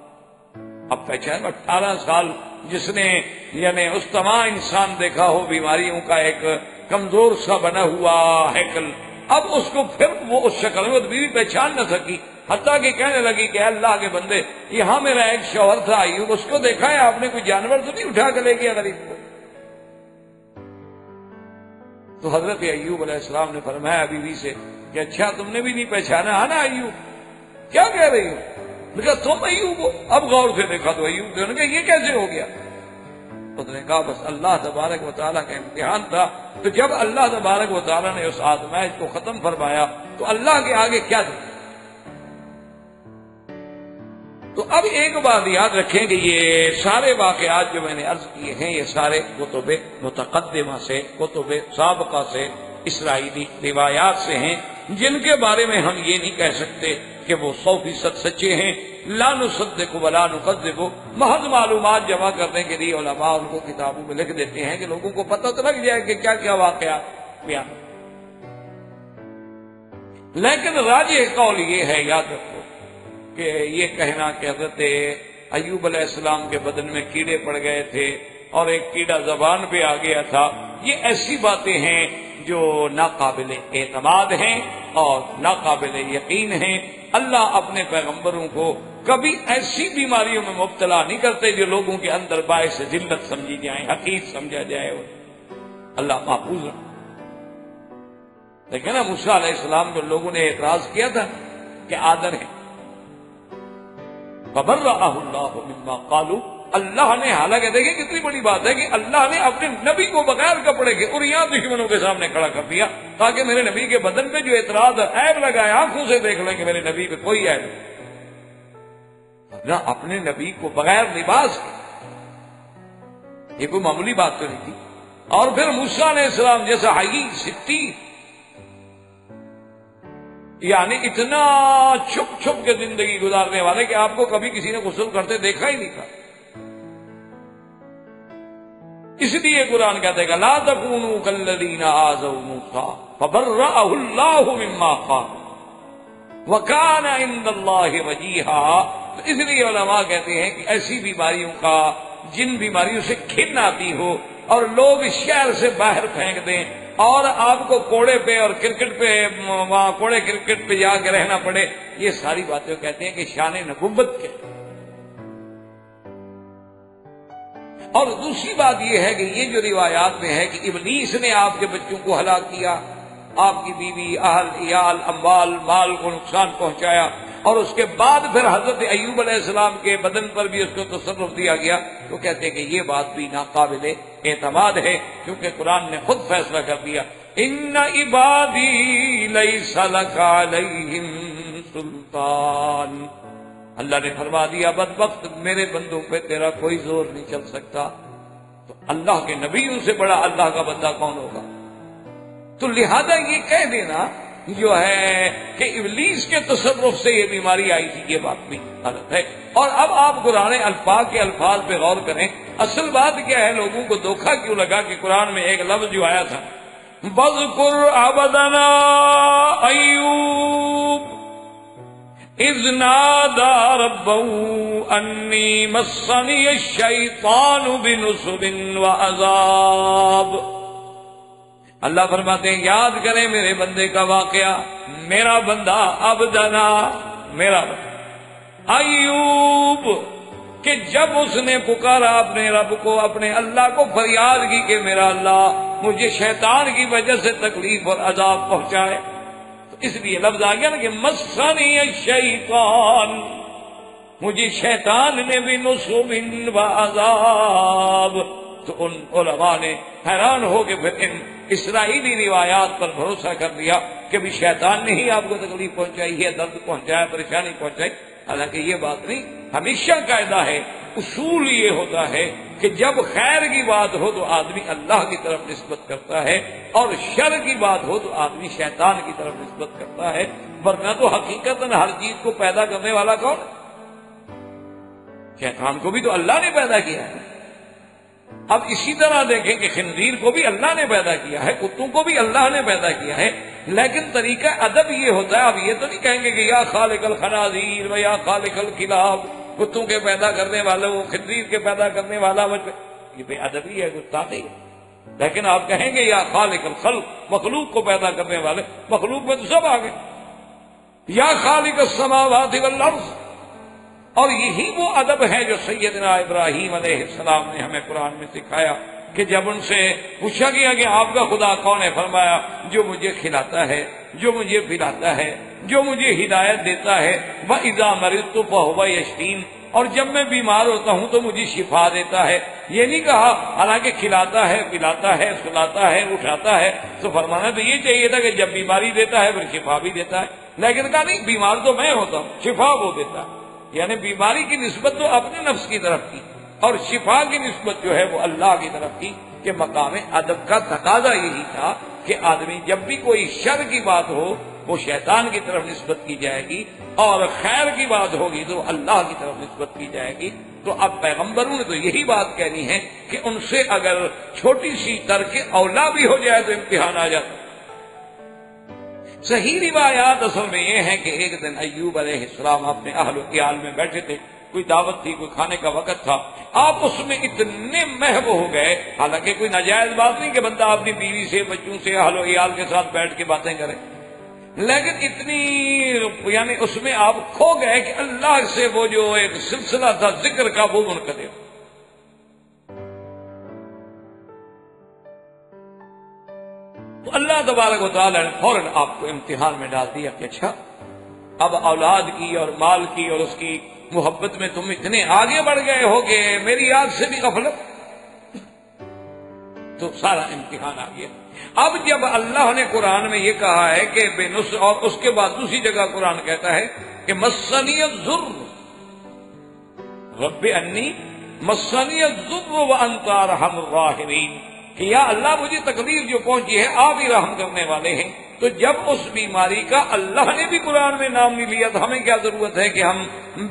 اب پہچان 18 سال جس نے یعنی اس تمام انسان دیکھا ہو بیماریوں کا ایک کمزور سا بنا ہوا ہیکل، اب اس کو پھر وہ اس شکل میں بیوی پہچان نہ سکی، حتیٰ کہ کہنے لگی کہ اللہ کے بندے یہاں میرا ایک شوہر تھا ایوب، اس کو دیکھا ہے آپ نے، کوئی جانور تو نہیں اٹھا کے لے گیا غریب کو؟ تو حضرت ایوب علیہ السلام نے فرمایا بیوی سے کہ کہ اچھا تم نے بھی نہیں پہچانا ہے نا ایوب؟ کیا کہہ رہی ہو؟ میں کہا تم ایوب ہو؟ اب غور سے دیکھا تو ایوب تھے. انہوں نے کہا یہ کیسے ہو گیا؟ اس نے کہا بس اللہ تبارک و تعالیٰ کا امتحان تھا. تو جب اللہ تبارک و تعالیٰ نے اس آزمائش کو ختم فرمایا تو اللہ کے آگے کیا دیا؟ تو اب ایک بات یاد رکھیں کہ یہ سارے واقعات جو میں نے عرض کیے ہیں یہ سارے کتب متقدمہ سے، کتب سابقہ سے، اسرائیلی روایات سے ہیں، جن کے بارے میں ہم یہ نہیں کہہ سکتے کہ وہ 100% سچے ہیں. لا نصدق ولا نکذب، محض معلومات جمع کرنے کے لیے علماء ان کو کتابوں میں لکھ دیتے ہیں کہ لوگوں کو پتہ تو لگ جائے کہ کیا کیا واقعات کیا. لیکن راجح قول یہ ہے، یاد رکھو، کہ یہ کہنا کہ حضرت ایوب علیہ السلام کے بدن میں کیڑے پڑ گئے تھے اور ایک کیڑا زبان پہ آ گیا تھا، یہ ایسی باتیں ہیں جو ناقابل اعتماد ہیں اور ناقابل یقین ہیں. اللہ اپنے پیغمبروں کو کبھی ایسی بیماریوں میں مبتلا نہیں کرتے جو لوگوں کے اندر باعث ذلت سمجھی جائیں، حقیر سمجھا جائے. اللہ محفوظ ہے. دیکھیں نا موسیٰ علیہ السلام کو لوگوں نے اعتراض کیا تھا کہ آدر ہے، فبرأہ اللہ مما قالوا، اللہ نے، حالانکہ دیکھیں کتنی بڑی بات ہے کہ اللہ نے اپنے نبی کو بغیر کپڑے کے اور یہاں دشمنوں کے سامنے کھڑا کر دیا تاکہ میرے نبی کے بدن پہ جو اعتراض عیب لگائے آنکھوں سے دیکھ لیں کہ میرے نبی پہ کوئی عیب نہیں. نہ اپنے نبی کو بغیر لباس کے، یہ کوئی معمولی بات تو نہیں تھی. اور پھر موسیٰ علیہ السلام جیسا حی ستی، یعنی اتنا چھپ چھپ کے زندگی گزارنے والے کہ آپ کو کبھی کسی نے غسل کرتے دیکھا ہی نہیں تھا. اس لیے قرآن کہتے گا لا تکونوا کالذین آذوا موسیٰ فبرأہ اللہ مما قالوا وکان عند اللہ وجیہا. اس لیے علماء کہتے ہیں کہ ایسی بیماریوں کا، جن بیماریوں سے کھن آتی ہو اور لوگ اس شہر سے باہر پھینک دیں اور آپ کو کوڑے پہ اور کرکٹ پہ، وہاں کوڑے کرکٹ پہ جا کے رہنا پڑے، یہ ساری باتیں کہتے ہیں کہ شان نبوت کے. اور دوسری بات یہ ہے کہ یہ جو روایات میں ہے کہ ابلیس نے آپ کے بچوں کو ہلاک کیا، آپ کی بیوی، اہل، عیال، اموال، مال کو نقصان پہنچایا، اور اس کے بعد پھر حضرت ایوب علیہ السلام کے بدن پر بھی اس کو تصرف دیا گیا، تو کہتے ہیں کہ یہ بات بھی ناقابل اعتماد ہے، کیونکہ قرآن نے خود فیصلہ کر دیا ان عبادی لیس لک علیہم سلطان. اللہ نے فرما دیا بدبخت میرے بندوں پہ تیرا کوئی زور نہیں چل سکتا. تو اللہ کے نبیوں سے بڑا اللہ کا بندہ کون ہوگا؟ تو لہذا یہ کہہ دینا جو ہے کہ ابلیس کے تصرف سے یہ بیماری آئی تھی، یہ بات بھی غلط ہے. اور اب آپ قرآن الفاظ کے الفاظ پہ غور کریں. اصل بات کیا ہے، لوگوں کو دھوکہ کیوں لگا کہ قرآن میں ایک لفظ جو آیا تھا وَاذْكُرْ عَبْدَنَا أَيُّوبَ اذ نادى ربه انی مسنی الشیطان بنصب وعذاب. اللہ فرماتے ہیں یاد کریں میرے بندے کا واقعہ، میرا بندہ عبدنا، میرا بندہ ایوب، کہ جب اس نے پکارا اپنے رب کو، اپنے اللہ کو فریاد کی کہ میرا اللہ مجھے شیطان کی وجہ سے تکلیف اور عذاب پہنچائے. اس لیے لفظ آ گیا نا کہ مسنی الشیطان، مجھے شیطان نے بھی نصب و عذاب. تو ان علماء نے حیران ہو کے پھر ان اسرائیلی روایات پر بھروسہ کر دیا کہ بھی شیطان نے ہی آپ کو تکلیف پہنچائی ہے، درد پہنچایا، پریشانی پہنچائی. حالانکہ یہ بات نہیں. ہمیشہ قاعدہ ہے، اصول یہ ہوتا ہے کہ جب خیر کی بات ہو تو آدمی اللہ کی طرف نسبت کرتا ہے، اور شر کی بات ہو تو آدمی شیطان کی طرف نسبت کرتا ہے. ورنہ تو حقیقت ہر چیز کو پیدا کرنے والا کون؟ شیطان کو بھی تو اللہ نے پیدا کیا ہے. اب اسی طرح دیکھیں کہ خنزیر کو بھی اللہ نے پیدا کیا ہے، کتوں کو بھی اللہ نے پیدا کیا ہے. لیکن طریقہ ادب یہ ہوتا ہے، اب یہ تو نہیں کہیں گے کہ یا خالق الخنازیر و یا خالق الکلاب، کتوں کے پیدا کرنے والا وہ، خنزیر کے پیدا کرنے والا وہ، یہ بے ادبی ہے، گستاخی ہے. لیکن آپ کہیں گے یا خالق الخلق، مخلوق کو پیدا کرنے والے، مخلوق میں تو سب آ گئے، یا خالق السماوات والارض. اور یہی وہ ادب ہے جو سیدنا ابراہیم علیہ السلام نے ہمیں قرآن میں سکھایا کہ جب ان سے پوچھا گیا کہ آپ کا خدا کون ہے، فرمایا جو مجھے کھلاتا ہے جو مجھے پلاتا ہے، جو مجھے ہدایت دیتا ہے، وَإِذَا مَرِضْتُ فَهُوَ يَشْفِينِ، اور جب میں بیمار ہوتا ہوں تو مجھے شفا دیتا ہے۔ یہ نہیں کہا حالانکہ کھلاتا ہے، پلاتا ہے، سلاتا ہے، اٹھاتا ہے، تو فرمانا تو یہ چاہیے تھا کہ جب بیماری دیتا ہے پھر شفا بھی دیتا ہے، لیکن کہا نہیں، بیمار تو میں ہوتا ہوں، شفا وہ دیتا ہے۔ یعنی بیماری کی نسبت تو اپنے نفس کی طرف کی، اور شفا کی نسبت جو ہے وہ اللہ کی طرف کی، کہ مقام ادب کا تقاضا یہی تھا کہ آدمی جب بھی کوئی شر کی بات ہو وہ شیطان کی طرف نسبت کی جائے گی، اور خیر کی بات ہوگی تو اللہ کی طرف نسبت کی جائے گی۔ تو اب پیغمبروں نے تو یہی بات کہنی ہے کہ ان سے اگر چھوٹی سی ترک اولا بھی ہو جائے تو امتحان آ جاتا۔ صحیح روایات اصل میں یہ ہے کہ ایک دن ایوب علیہ السلام اپنے اہل و عیال میں بیٹھے تھے، کوئی دعوت تھی، کوئی کھانے کا وقت تھا، آپ اس میں اتنے محو ہو گئے، حالانکہ کوئی ناجائز بات نہیں کہ بندہ اپنی بیوی سے، بچوں سے، اہل و عیال کے ساتھ بیٹھ کے باتیں کرے، لیکن اتنی یعنی اس میں آپ کھو گئے کہ اللہ سے وہ جو ایک سلسلہ تھا ذکر کا وہ منقطع۔ تو اللہ تبارک و تعالی نے فوراً آپ کو امتحان میں ڈال دیا کہ اچھا اب اولاد کی اور مال کی اور اس کی محبت میں تم اتنے آگے بڑھ گئے ہو کہ میری یاد سے بھی غفلت، تو سارا امتحان آ گیا۔ اب جب اللہ نے قرآن میں یہ کہا ہے کہ بے نصر، اور اس کے بعد دوسری جگہ قرآن کہتا ہے کہ مسنی الضر رب انی مسنی الضر وانت ارحم الراحمین، کہ یا اللہ مجھے تکلیف جو پہنچی ہے آپ ہی رحم کرنے والے ہیں۔ تو جب اس بیماری کا اللہ نے بھی قرآن میں نام نہیں لیا تو ہمیں کیا ضرورت ہے کہ ہم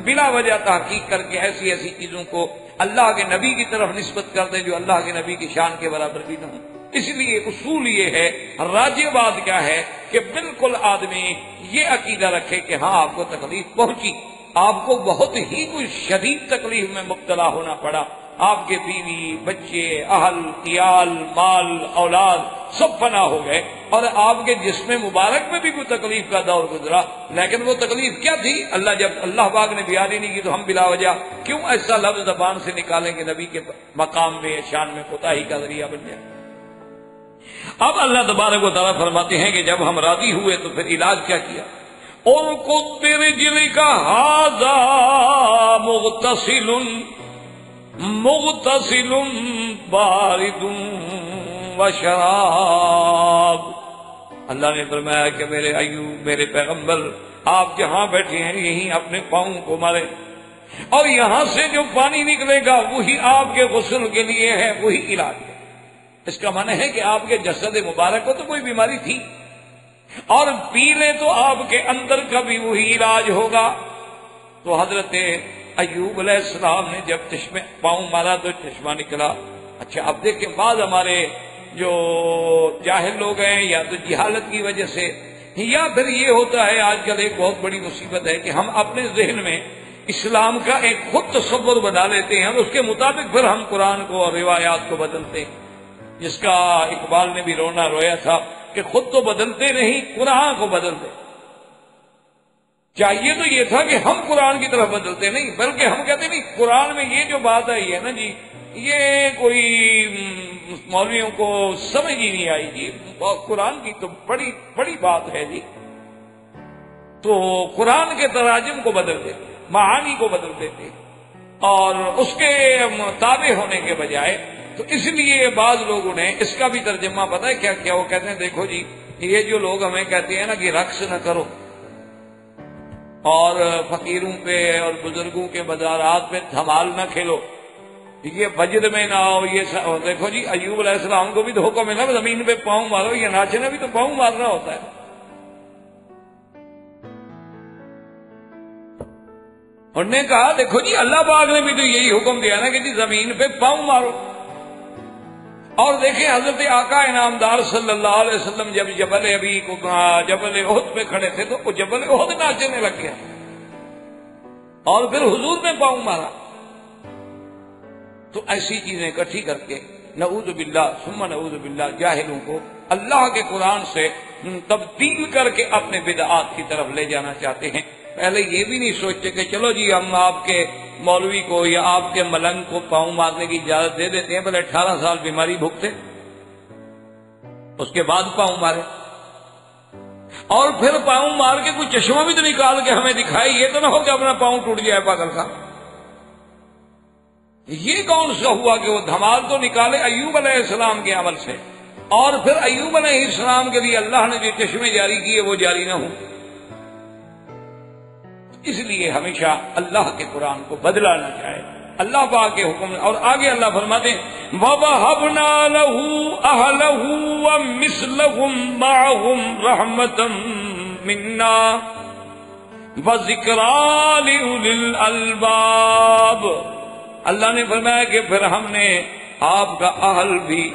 بلا وجہ تحقیق کر کے ایسی ایسی چیزوں کو اللہ کے نبی کی طرف نسبت کر دیں جو اللہ کے نبی کی شان کے برابر بھی نہ ہوں۔ اس لیے اصول یہ ہے، راجع بات کیا ہے کہ بالکل آدمی یہ عقیدہ رکھے کہ ہاں آپ کو تکلیف پہنچی، آپ کو بہت ہی کوئی شدید تکلیف میں مبتلا ہونا پڑا، آپ کے بیوی، بچے، اہل، عیال، مال، اولاد سب فنا ہو گئے، اور آپ کے جسم مبارک میں بھی کوئی تکلیف کا دور گزرا، لیکن وہ تکلیف کیا تھی؟ جب اللہ پاک نے بیان ہی نہیں کی تو ہم بلا وجہ کیوں ایسا لفظ زبان سے نکالیں کہ نبی کے مقام میں شان میں کوتاہی کا ذریعہ بن جائے۔ اب اللہ تبارک و تعالیٰ فرماتے ہیں کہ جب ہم راضی ہوئے تو پھر علاج کیا کیا؟ اور کو تیرے جلی کا ہاذا مغتسل بارد و شراب، اللہ نے فرمایا کہ میرے ایوب، میرے پیغمبر، آپ جہاں بیٹھے ہیں یہیں اپنے پاؤں کو مارے، اور یہاں سے جو پانی نکلے گا وہی آپ کے غسل کے لیے ہے، وہی علاج ہے۔ اس کا معنی ہے کہ آپ کے جسد مبارک کو تو کوئی بیماری تھی، اور پی لیں تو آپ کے اندر کا بھی وہی علاج ہوگا۔ تو حضرت ایوب علیہ السلام نے جب چشمے پاؤں مارا تو چشمہ نکلا۔ اچھا اب دیکھیں بعض ہمارے جو جاہل لوگ ہیں یا تو جہالت کی وجہ سے، یا پھر یہ ہوتا ہے آج کل ایک بہت بڑی مصیبت ہے کہ ہم اپنے ذہن میں اسلام کا ایک خود تصور بنا لیتے ہیں اور اس کے مطابق پھر ہم قرآن کو اور روایات کو بدلتے ہیں، جس کا اقبال نے بھی رونا رویا تھا کہ خود تو بدلتے نہیں، قرآن کو بدلتے۔ چاہیے تو یہ تھا کہ ہم قرآن کی طرف بدلتے نہیں، بلکہ ہم کہتے نہیں قرآن میں یہ جو بات آئی ہے نا جی، یہ کوئی مولویوں کو سمجھ ہی نہیں آئی جی، قرآن کی تو بڑی بڑی بات ہے جی۔ تو قرآن کے تراجم کو بدل دیتے، معانی کو بدل دیتے، اور اس کے تابع ہونے کے بجائے۔ تو اس لیے بعض لوگوں نے اس کا بھی ترجمہ پتہ ہے کیا کیا؟ وہ کہتے ہیں دیکھو جی یہ جو لوگ ہمیں کہتے ہیں نا کہ رقص نہ کرو اور فقیروں پہ اور بزرگوں کے مزارات پہ دھمال نہ کھیلو، یہ بجر میں نہ آؤ، یہ دیکھو جی ایوب علیہ السلام کو بھی تو حکم ہے نا زمین پہ پاؤں مارو، یہ ناچنا بھی تو پاؤں مارنا ہوتا ہے۔ انہوں نے کہا دیکھو جی اللہ پاک نے بھی تو یہی حکم دیا نا کہ جی زمین پہ پاؤں مارو۔ اور دیکھیں حضرت آقا انعامدار صلی اللہ علیہ وسلم جب جبل احد پہ کھڑے تھے تو وہ جبل احد ناچنے لگ گیا اور پھر حضور نے پاؤں مارا۔ تو ایسی چیزیں اکٹھی کر کے نعوذ باللہ ثم نعوذ باللہ جاہلوں کو اللہ کے قرآن سے تبدیل کر کے اپنے بدعات کی طرف لے جانا چاہتے ہیں۔ پہلے یہ بھی نہیں سوچتے کہ چلو جی ہم آپ کے مولوی کو یا آپ کے ملنگ کو پاؤں مارنے کی اجازت دے دیتے ہیں، پہلے 18 سال بیماری بھگتے اس کے بعد پاؤں مارے۔ اور پھر پاؤں مار کے کوئی چشمہ بھی تو نکال کے ہمیں دکھائے، یہ تو نہ ہو کہ اپنا پاؤں ٹوٹ جائے پاگل کا۔ یہ کون سا ہوا کہ وہ دھمال تو نکالے ایوب علیہ السلام کے عمل سے، اور پھر ایوب علیہ السلام کے لیے اللہ نے جو چشمے جاری کیے وہ جاری نہ ہوں؟ اس لیے ہمیشہ اللہ کے قرآن کو بدلا نہ جائے، اللہ پاک کے حکم۔ اور آگے اللہ فرماتے ہیں وَوَهَبْنَا لَهُ أَهْلَهُ وَمِثْلَهُم مَّعَهُمْ رَحْمَةً مِنَّا وَذِكْرَىٰ لِأُولِي الْأَلْبَابِ۔ اللہ نے فرمایا کہ پھر ہم نے آپ کا اہل بھی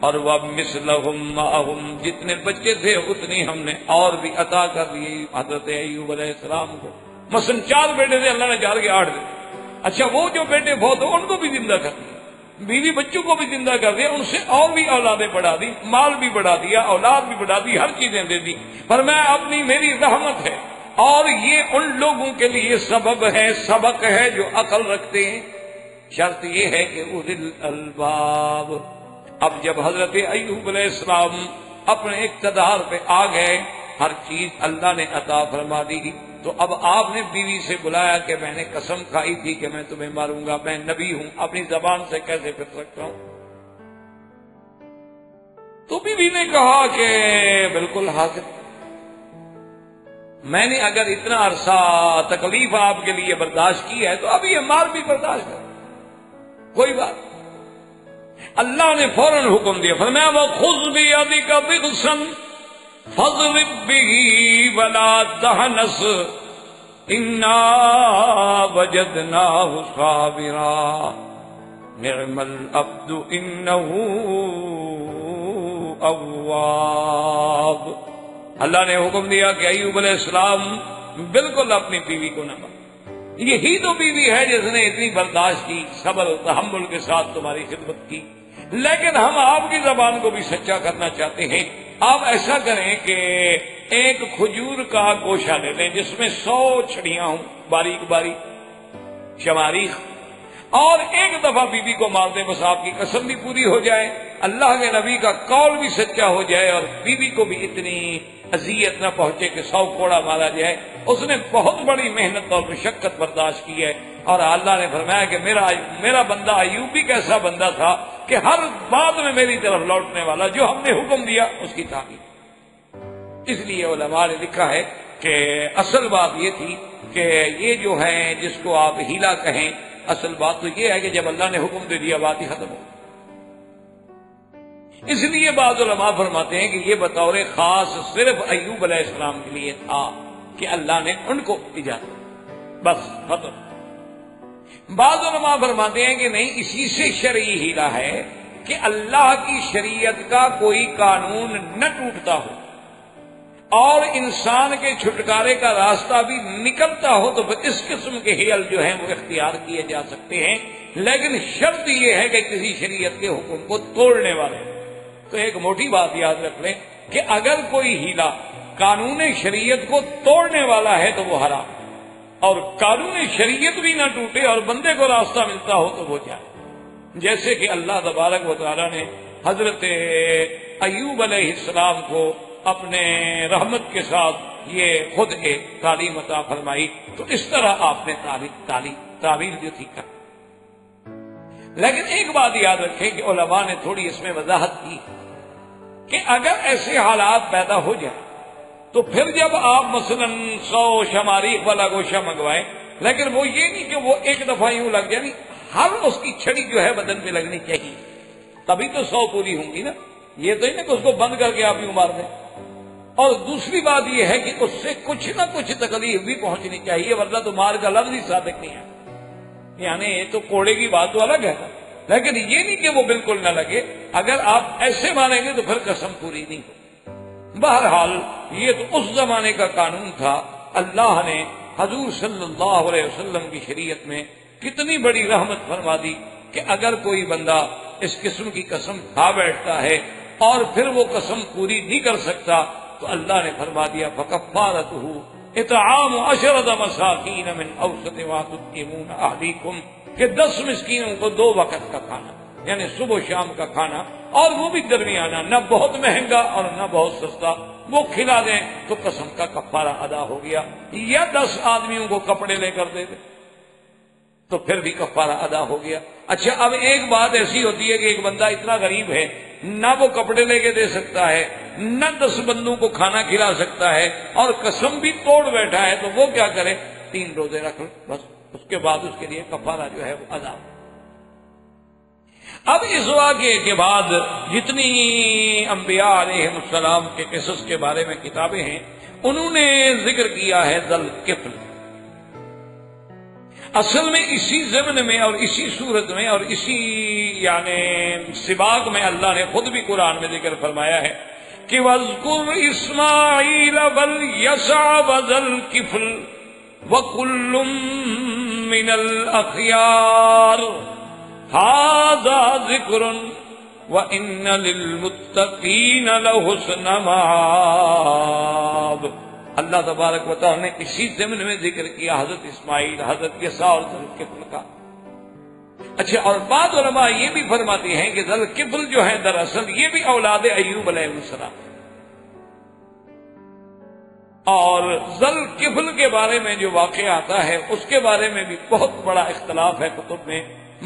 اور وَمِثْلَهُم مَّعَهُمْ جتنے بچے تھے اتنی ہم نے اور بھی عطا کر دی حضرت ایوب علیہ السلام کو۔ مثلا 4 بیٹے تھے، اللہ نے 4 کے 8 دے۔ اچھا وہ جو بیٹے فوت ہو ان کو بھی زندہ کر دیا، بیوی بچوں کو بھی زندہ کر دیا، ان سے اور بھی اولادیں بڑھا دی، مال بھی بڑھا دیا، اولاد بھی بڑھا دی، ہر چیزیں دے دی۔ فرمایا اپنی میری رحمت ہے، اور یہ ان لوگوں کے لیے سبب ہے، سبق ہے جو عقل رکھتے ہیں۔ شرط یہ ہے کہ اولی الالباب۔ اب جب حضرت ایوب علیہ السلام اپنے اقتدار پہ آ گئے، ہر چیز اللہ نے عطا فرما دی، تو اب آپ نے بیوی سے بلایا کہ میں نے قسم کھائی تھی کہ میں تمہیں ماروں گا، میں نبی ہوں، اپنی زبان سے کیسے پھر سکتا ہوں؟ تو بیوی نے کہا کہ بالکل حاضر، میں نے اگر اتنا عرصہ تکلیف آپ کے لیے برداشت کی ہے تو اب یہ مار بھی برداشت کر، کوئی بات۔ اللہ نے فوراً حکم دیا، فرمایا وَخُذْ بِيَدِكَ ضِغْثًا فَاضْرِب بِّهِ وَلَا تَحْنَثْ إِنَّا وَجَدْنَاهُ صَابِرًا نِعْمَ الْعَبْدُ إِنَّهُ أَوَّابٌ۔ اللہ نے حکم دیا کہ ایوب علیہ السلام بالکل اپنی بیوی کو نہ مار، یہی تو بیوی ہے جس نے اتنی برداشت کی، صبر و تحمل کے ساتھ تمہاری خدمت کی۔ لیکن ہم آپ کی زبان کو بھی سچا کرنا چاہتے ہیں۔ آپ ایسا کریں کہ ایک کھجور کا گوشہ لے لیں جس میں 100 چھڑیاں ہوں، باریک باریک شماریخ، اور ایک دفعہ بیوی کو مار دیں، بس آپ کی قسم بھی پوری ہو جائے، اللہ کے نبی کا قول بھی سچا ہو جائے، اور بیوی کو بھی اتنی اذیت نہ پہنچے کہ 100 کوڑا مارا جائے۔ اس نے بہت بڑی محنت اور مشقت برداشت کی ہے، اور اللہ نے فرمایا کہ میرا بندہ ایوب بھی کیسا بندہ تھا کہ ہر بات میں میری طرف لوٹنے والا، جو ہم نے حکم دیا اس کی تعمیل۔ اس لیے علماء نے لکھا ہے کہ اصل بات یہ تھی کہ یہ جو ہے جس کو آپ ہیلا کہیں، اصل بات تو یہ ہے کہ جب اللہ نے حکم دے دیا بات ہی ختم ہو۔ اس لیے بعض علماء فرماتے ہیں کہ یہ بطور خاص صرف ایوب علیہ السلام کے لیے تھا کہ اللہ نے ان کو اجازت، بس ختم۔ بعض علماء فرماتے ہیں کہ نہیں، اسی سے شرعی ہیلا ہے کہ اللہ کی شریعت کا کوئی قانون نہ ٹوٹتا ہو اور انسان کے چھٹکارے کا راستہ بھی نکلتا ہو، تو پھر اس قسم کے ہیل جو ہیں وہ اختیار کیے جا سکتے ہیں، لیکن شرط یہ ہے کہ کسی شریعت کے حکم کو توڑنے والے۔ تو ایک موٹی بات یاد رکھ لیں کہ اگر کوئی ہیلا قانون شریعت کو توڑنے والا ہے تو وہ حرام، اور قانون شریعت بھی نہ ٹوٹے اور بندے کو راستہ ملتا ہو تو وہ جائے۔ جیسے کہ اللہ تبارک و تعالیٰ نے حضرت ایوب علیہ السلام کو اپنے رحمت کے ساتھ یہ خود ایک تعلیم عطا فرمائی، تو اس طرح آپ نے تعبیر جو تھی کر۔ لیکن ایک بات یاد رکھیں کہ علماء نے تھوڑی اس میں وضاحت کی کہ اگر ایسے حالات پیدا ہو جائیں تو پھر جب آپ مثلا 100 شماریخ والا گوشہ منگوائیں، لیکن وہ یہ نہیں کہ وہ ایک دفعہ یوں لگ جائے، ہر اس کی چھڑی جو ہے بدن پہ لگنی چاہیے، تبھی تو 100 پوری ہوں گی نا، یہ تو ہی نا کہ اس کو بند کر کے آپ یوں مار دیں۔ اور دوسری بات یہ ہے کہ اس سے کچھ نہ کچھ تکلیف بھی پہنچنی چاہیے، ورنہ تو مار کا لفظ ہی صادق نہیں ہے، یعنی یہ تو کوڑے کی بات تو الگ ہے، لیکن یہ نہیں کہ وہ بالکل نہ لگے۔ اگر آپ ایسے مانیں گے تو پھر قسم پوری نہیں ہو۔ بہرحال یہ تو اس زمانے کا قانون تھا۔ اللہ نے حضور صلی اللہ علیہ وسلم کی شریعت میں کتنی بڑی رحمت فرما دی کہ اگر کوئی بندہ اس قسم کی قسم کھا بیٹھتا ہے اور پھر وہ قسم پوری نہیں کر سکتا تو اللہ نے فرما دیا فَكَفَّارَتُهُ اطعام 10 مساکین من اوسط ما تطعمون اہلیکم، کہ 10 مسکینوں کو 2 وقت کا کھانا، یعنی صبح و شام کا کھانا، اور وہ بھی درمیانہ، نہ بہت مہنگا اور نہ بہت سستا، وہ کھلا دیں تو قسم کا کفارہ ادا ہو گیا، یا 10 آدمیوں کو کپڑے لے کر دے دیں تو پھر بھی کفارہ ادا ہو گیا۔ اچھا، اب ایک بات ایسی ہوتی ہے کہ ایک بندہ اتنا غریب ہے، نہ وہ کپڑے لے کے دے سکتا ہے، نہ 10 بندوں کو کھانا کھلا سکتا ہے، اور قسم بھی توڑ بیٹھا ہے، تو وہ کیا کرے؟ 3 روزے رکھ لے بس، اس کے بعد اس کے لیے کفارہ جو ہے وہ ادا ہو۔ اب اس واقعے کے بعد جتنی انبیاء علیہ السلام کے قصص کے بارے میں کتابیں ہیں، انہوں نے ذکر کیا ہے ذل کفل۔ اصل میں اسی ضمن میں اور اسی صورت میں اور اسی یعنی سباق میں اللہ نے خود بھی قرآن میں ذکر فرمایا ہے کہ وَاذْكُرْ إِسْمَاعِيلَ وَالْيَسَعَ وَذَا الْكِفْلِ وَكُلٌّ مِّنَ الْأَخْيَارِ هَذَا ذِكْرٌ وَإِنَّ لِلْمُتَّقِينَ لَحُسْنَ مَآبٍ۔ اللہ تبارک و تعالیٰ نے اسی ضمن میں ذکر کیا حضرت اسماعیل، حضرت یسع اور ذوالکفل کا۔ اچھا، اور بعض علماء یہ بھی فرماتے ہیں کہ ذوالکفل جو ہے دراصل یہ بھی اولاد ایوب علیہ السلام، اور ذوالکفل کے بارے میں جو واقعہ آتا ہے اس کے بارے میں بھی بہت بڑا اختلاف ہے کتب میں۔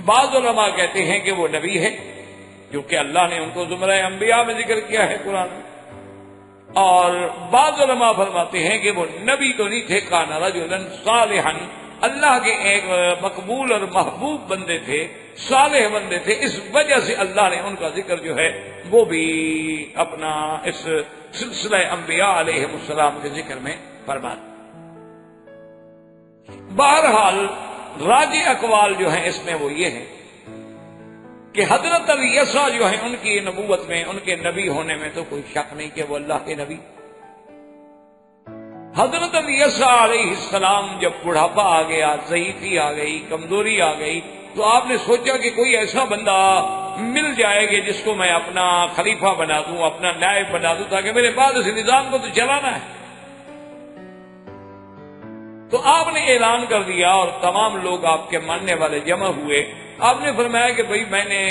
بعض علماء کہتے ہیں کہ وہ نبی ہے، کیونکہ اللہ نے ان کو زمرہ انبیاء میں ذکر کیا ہے قرآن میں، اور بعض علماء فرماتے ہیں کہ وہ نبی تو نہیں تھے، کان رجلا صالحا، اللہ کے ایک مقبول اور محبوب بندے تھے، صالح بندے تھے، اس وجہ سے اللہ نے ان کا ذکر جو ہے وہ بھی اپنا اس سلسلہ انبیاء علیہ السلام کے ذکر میں فرمایا۔ بہرحال راجح اقوال جو ہیں اس میں وہ یہ ہیں کہ حضرت یسع جو ہیں ان کی نبوت میں، ان کے نبی ہونے میں تو کوئی شک نہیں کہ وہ اللہ کے نبی۔ حضرت یسع علیہ السلام جب بڑھاپا آ گیا، ضعیفی آ گئی، کمزوری آ گئی، تو آپ نے سوچا کہ کوئی ایسا بندہ مل جائے گا جس کو میں اپنا خلیفہ بنا دوں، اپنا نائب بنا دوں، تاکہ میرے بعد اس نظام کو تو چلانا ہے۔ تو آپ نے اعلان کر دیا اور تمام لوگ آپ کے ماننے والے جمع ہوئے۔ آپ نے فرمایا کہ بھئی میں نے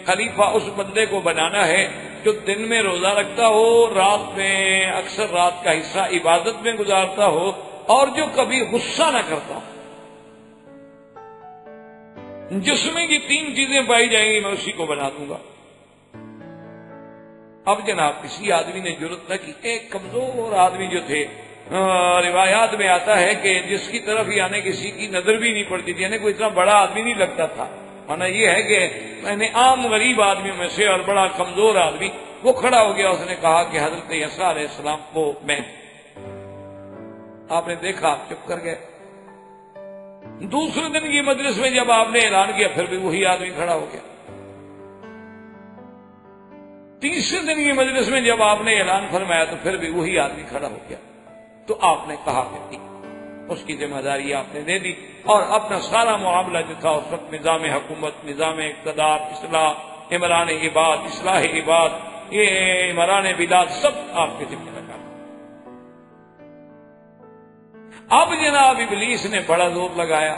خلیفہ اس بندے کو بنانا ہے جو دن میں روزہ رکھتا ہو، رات میں اکثر رات کا حصہ عبادت میں گزارتا ہو، اور جو کبھی غصہ نہ کرتا ہو۔ جس میں یہ 3 چیزیں پائی جائیں گی میں اسی کو بنا دوں گا۔ اب جناب کسی آدمی نے جرأت نہ کی، ایک کمزور آدمی جو تھے، روایات میں آتا ہے کہ جس کی طرف یعنی کسی کی نظر بھی نہیں پڑتی تھی، یعنی کوئی اتنا بڑا آدمی نہیں لگتا تھا، مانا یہ ہے کہ میں نے عام غریب آدمیوں میں سے اور بڑا کمزور آدمی، وہ کھڑا ہو گیا، اس نے کہا کہ حضرت یسع علیہ السلام کو میں۔ آپ نے دیکھا، چپ کر گئے۔ دوسرے دن کی مجلس میں جب آپ نے اعلان کیا پھر بھی وہی آدمی کھڑا ہو گیا۔ تیسرے دن کی مجلس میں جب آپ نے اعلان فرمایا تو پھر بھی وہی آدمی کھڑا ہو گیا۔ تو آپ نے کہا کہ اس کی ذمہ داری آپ نے دے دی، اور اپنا سارا معاملہ جو تھا اس وقت نظام حکومت، نظام اقتدار، اصلاح عمران عباد، اصلاح عباد، یہ عمران بلاد سب آپ کے ذمہ رکھا۔ اب جناب ابلیس نے بڑا زور لگایا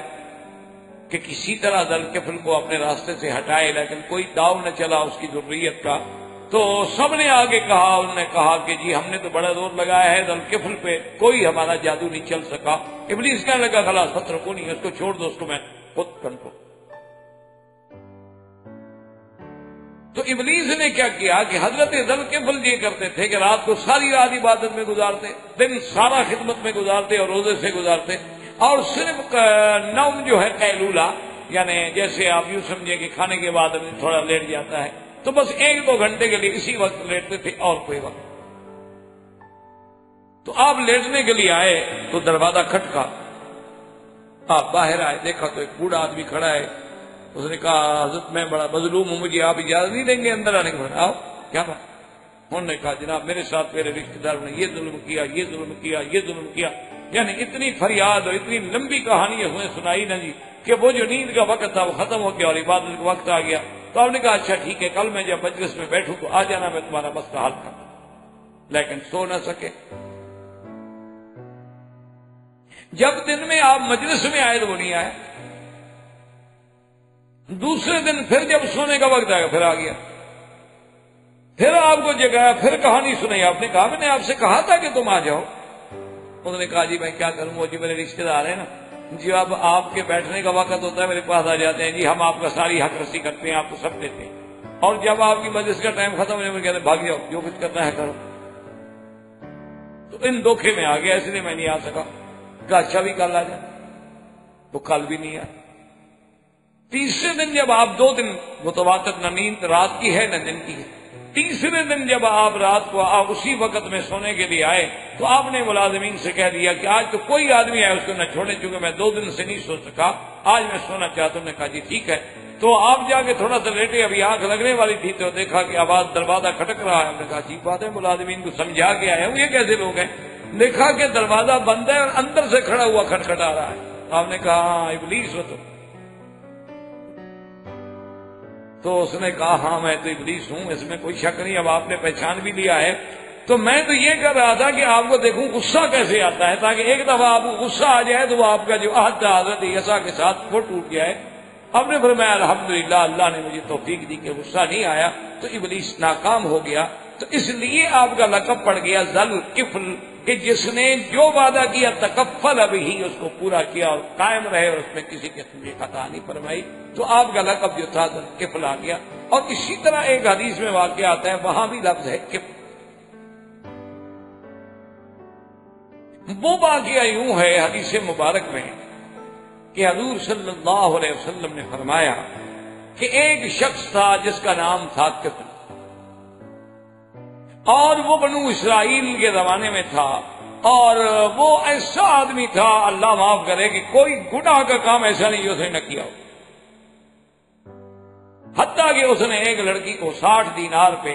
کہ کسی طرح ذوالکفل کو اپنے راستے سے ہٹائے، لیکن کوئی داؤ نہ چلا اس کی ذریت کا۔ تو سب نے آگے کہا، انہوں نے کہا کہ جی ہم نے تو بڑا زور لگایا ہے ذوالکفل پہ، کوئی ہمارا جادو نہیں چل سکا۔ ابلیس کہنے لگا خلاص خطر کو نہیں، اس کو چھوڑ دو، اس کو میں خود کنٹرول۔ تو ابلیس نے کیا کیا کہ حضرت ذوالکفل یہ کرتے تھے کہ رات کو ساری رات عبادت میں گزارتے، دن سارا خدمت میں گزارتے اور روزے سے گزارتے، اور صرف نوم جو ہے قیلولہ، یعنی جیسے آپ یوں سمجھیں کہ کھانے کے بعد تھوڑا لیٹ جاتا ہے، تو بس 1-2 گھنٹے کے لیے اسی وقت لیٹتے تھے اور کوئی وقت۔ تو آپ لیٹنے کے لیے آئے تو دروازہ کھٹکا، آپ باہر آئے، دیکھا تو ایک بوڑھا آدمی کھڑا ہے۔ اس نے کہا حضرت میں بڑا مظلوم ہوں، مجھے آپ اجازت نہیں دیں گے اندر آنے کے؟ آؤ، کیا بات؟ انہوں نے کہا جناب میرے ساتھ میرے رشتے دار نے یہ ظلم کیا، یہ ظلم کیا، یہ ظلم کیا، یعنی اتنی فریاد اور اتنی لمبی کہانی اس نے سنائی نا جی کہ وہ جو نیند کا وقت تھا وہ ختم ہو گیا اور عبادت کا وقت آ گیا۔ تو آپ نے کہا اچھا ٹھیک ہے، کل میں جب مجلس میں بیٹھوں تو آ جانا، میں تمہارا مسئلہ حل کروں۔ لیکن سو نہ سکے۔ جب دن میں آپ مجلس میں آئے تو وہ نہیں آیا، دوسرے دن پھر جب سونے کا وقت آیا پھر آ گیا۔ پھر آپ کو جگایا، پھر کہانی سنائی. آپ نے کہا میں نے آپ سے کہا تھا کہ تم آ جاؤ. انہوں نے کہا جی میں کیا کروں، وہ جی میرے رشتے دار ہیں نا جی، اب آپ کے بیٹھنے کا وقت ہوتا ہے میرے پاس آ جاتے ہیں جی، ہم آپ کا ساری حق رسی کرتے ہیں، آپ کو سب دیتے ہیں، اور جب آپ کی مجلس کا ٹائم ختم ہو جائے کہتے ہیں بھاگ جاؤ، جو کچھ کرنا ہے کرو. تو ان دھوکے میں آ گیا، اس لیے میں نہیں آ سکا. کہا اچھا بھی کل آ جائے. وہ کل بھی نہیں آیا. تیسرے دن جب آپ 2 دن متواتر، نہ نیند رات کی ہے نہ دن کی ہے، تیسرے دن جب آپ رات کو آپ اسی وقت میں سونے کے لیے آئے تو آپ نے ملازمین سے کہہ دیا کہ آج تو کوئی آدمی آئے اس کو نہ چھوڑے، چونکہ میں 2 دن سے نہیں سو سکا، آج میں سونا چاہتا ہوں. نے کہا جی ٹھیک ہے. تو آپ جا کے تھوڑا سا لیٹے، ابھی آنکھ لگنے والی تھی تو دیکھا کہ آواز دروازہ کھٹک رہا ہے. ہم نے کہا عجیب بات ہے، ملازمین کو سمجھا کے آئے ہوں یہ کیسے لوگ ہیں. دیکھا کہ دروازہ بند ہے اور اندر سے کھڑا ہوا کھٹکھٹا رہا ہے. آپ نے کہا ہاں ابلیس ہو تو اس نے کہا ہاں میں تو ابلیس ہوں، اس میں کوئی شک نہیں. اب آپ نے پہچان بھی لیا ہے تو میں تو یہ کر رہا تھا کہ آپ کو دیکھوں غصہ کیسے آتا ہے، تاکہ ایک دفعہ آپ کو غصہ آ جائے تو وہ آپ کا جو عہد تھا حضرت عیسیٰ کے ساتھ وہ ٹوٹ گیا ہے. آپ نے فرمایا الحمدللہ اللہ نے مجھے توفیق دی کہ غصہ نہیں آیا تو ابلیس ناکام ہو گیا. تو اس لیے آپ کا لقب پڑ گیا ذل کفل، کہ جس نے جو وعدہ کیا تکفل ابھی ہی اس کو پورا کیا اور قائم رہے اور اس میں کسی قسم کی خطا نہیں فرمائی. تو آپ کا لقب جو تھا ذل کفل آ گیا. اور اسی طرح ایک حدیث میں واقعہ آتا ہے، وہاں بھی لفظ ہے کفل. وہ واقعہ یوں ہے حدیث مبارک میں کہ حضور صلی اللہ علیہ وسلم نے فرمایا کہ ایک شخص تھا جس کا نام تھا کفل، اور وہ بنو اسرائیل کے زمانے میں تھا، اور وہ ایسا آدمی تھا اللہ معاف کرے کہ کوئی گناہ کا کام ایسا نہیں جو اس نے نہ کیا ہو. حتیٰ کہ اس نے ایک لڑکی کو 60 دینار پہ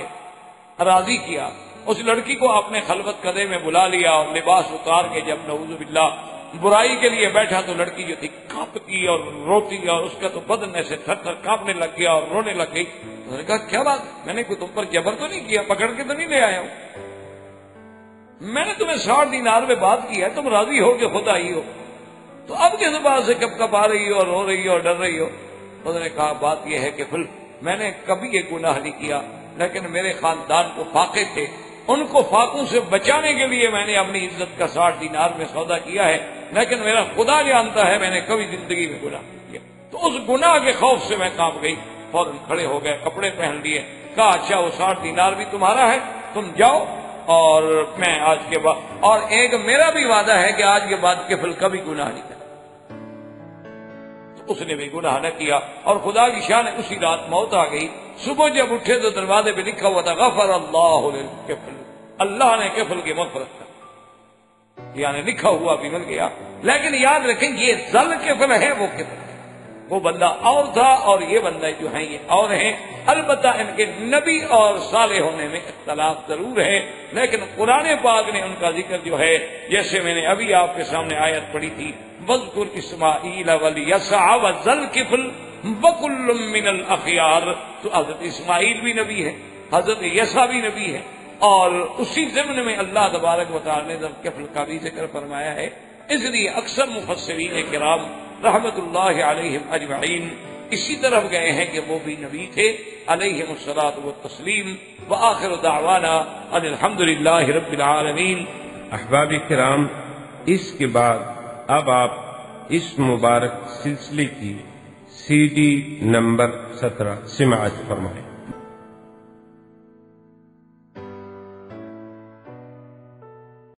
راضی کیا. اس لڑکی کو اپنے خلوت قدے میں بلا لیا اور لباس اتار کے جب نعوذ باللہ برائی کے لیے بیٹھا تو لڑکی جو تھی کانپتی اور روتی، اور اس کا تو بدن ایسے تھر تھر کانپنے لگ گیا اور رونے لگ گئی. تو نے کہا کیا بات، میں نے کوئی تم پر جبر تو نہیں کیا، پکڑ کے تو نہیں لے آیا ہوں، میں نے تمہیں 60 دینار میں بات کی ہے، تم راضی ہو کہ خود آئی ہو، تو اب کس بات سے کب کب آ رہی ہو اور رو رہی ہو اور ڈر رہی ہو. انہوں نے کہا بات یہ ہے کہ فل میں نے کبھی یہ گناہ نہیں کیا، لیکن میرے خاندان کو فاقے تھے، ان کو فاقوں سے بچانے کے لیے میں نے اپنی عزت کا 60 دینار میں سودا کیا ہے، لیکن میرا خدا جانتا ہے میں نے کبھی زندگی میں گناہ نہیں کیا. تو اس گناہ کے خوف سے میں کانپ گئی. فوراً کھڑے ہو گئے، کپڑے پہن لیے، کہا اچھا وہ 60 دینار بھی تمہارا ہے، تم جاؤ، اور میں آج کے بعد، اور ایک میرا بھی وعدہ ہے کہ آج کے بعد کفل کبھی گناہ نہیں کرے. اس نے بھی گناہ نہ کیا، اور خدا کی شان ہے اسی رات موت آ گئی. صبح جب اٹھے تو دروازے پہ لکھا ہوا تھا غفر اللہ للکفل، اللہ نے کفل کی مغفرت کر، یعنی لکھا ہوا بھی مل گیا. لیکن یاد رکھیں یہ ذل کفل ہے، وہ کفل ہے، وہ بندہ اور تھا اور یہ بندہ جو ہیں یہ اور ہیں. البتہ ان کے نبی اور صالح ہونے میں اختلاف ضرور ہے، لیکن قرآن پاک نے ان کا ذکر جو ہے، جیسے میں نے ابھی آپ کے سامنے آیت پڑھی تھی وَاذْكُرْ إِسْمَاعِيلَ وَالْيَسَعَ وَذَا الْكِفْلِ وَكُلٌّ مِّنَ الْأَخْيَارِ. تو حضرت اسماعیل بھی نبی ہے، حضرت یسع بھی نبی ہے، اور اسی ضمن میں اللہ تبارک و تعالی نے ذا الکفل کا بھی ذکر فرمایا ہے. اس لیے اکثر مفسرین کرام رحمت اللہ علیہم اجمعین اسی طرف گئے ہیں کہ وہ بھی نبی تھے علیہم الصلاۃ والتسلیم. وآخر دعوانا ان الحمد للہ رب العالمین. احباب کرام، اس کے بعد اب آپ اس مبارک سلسلے کی CD نمبر 17 سماعت فرمائیں.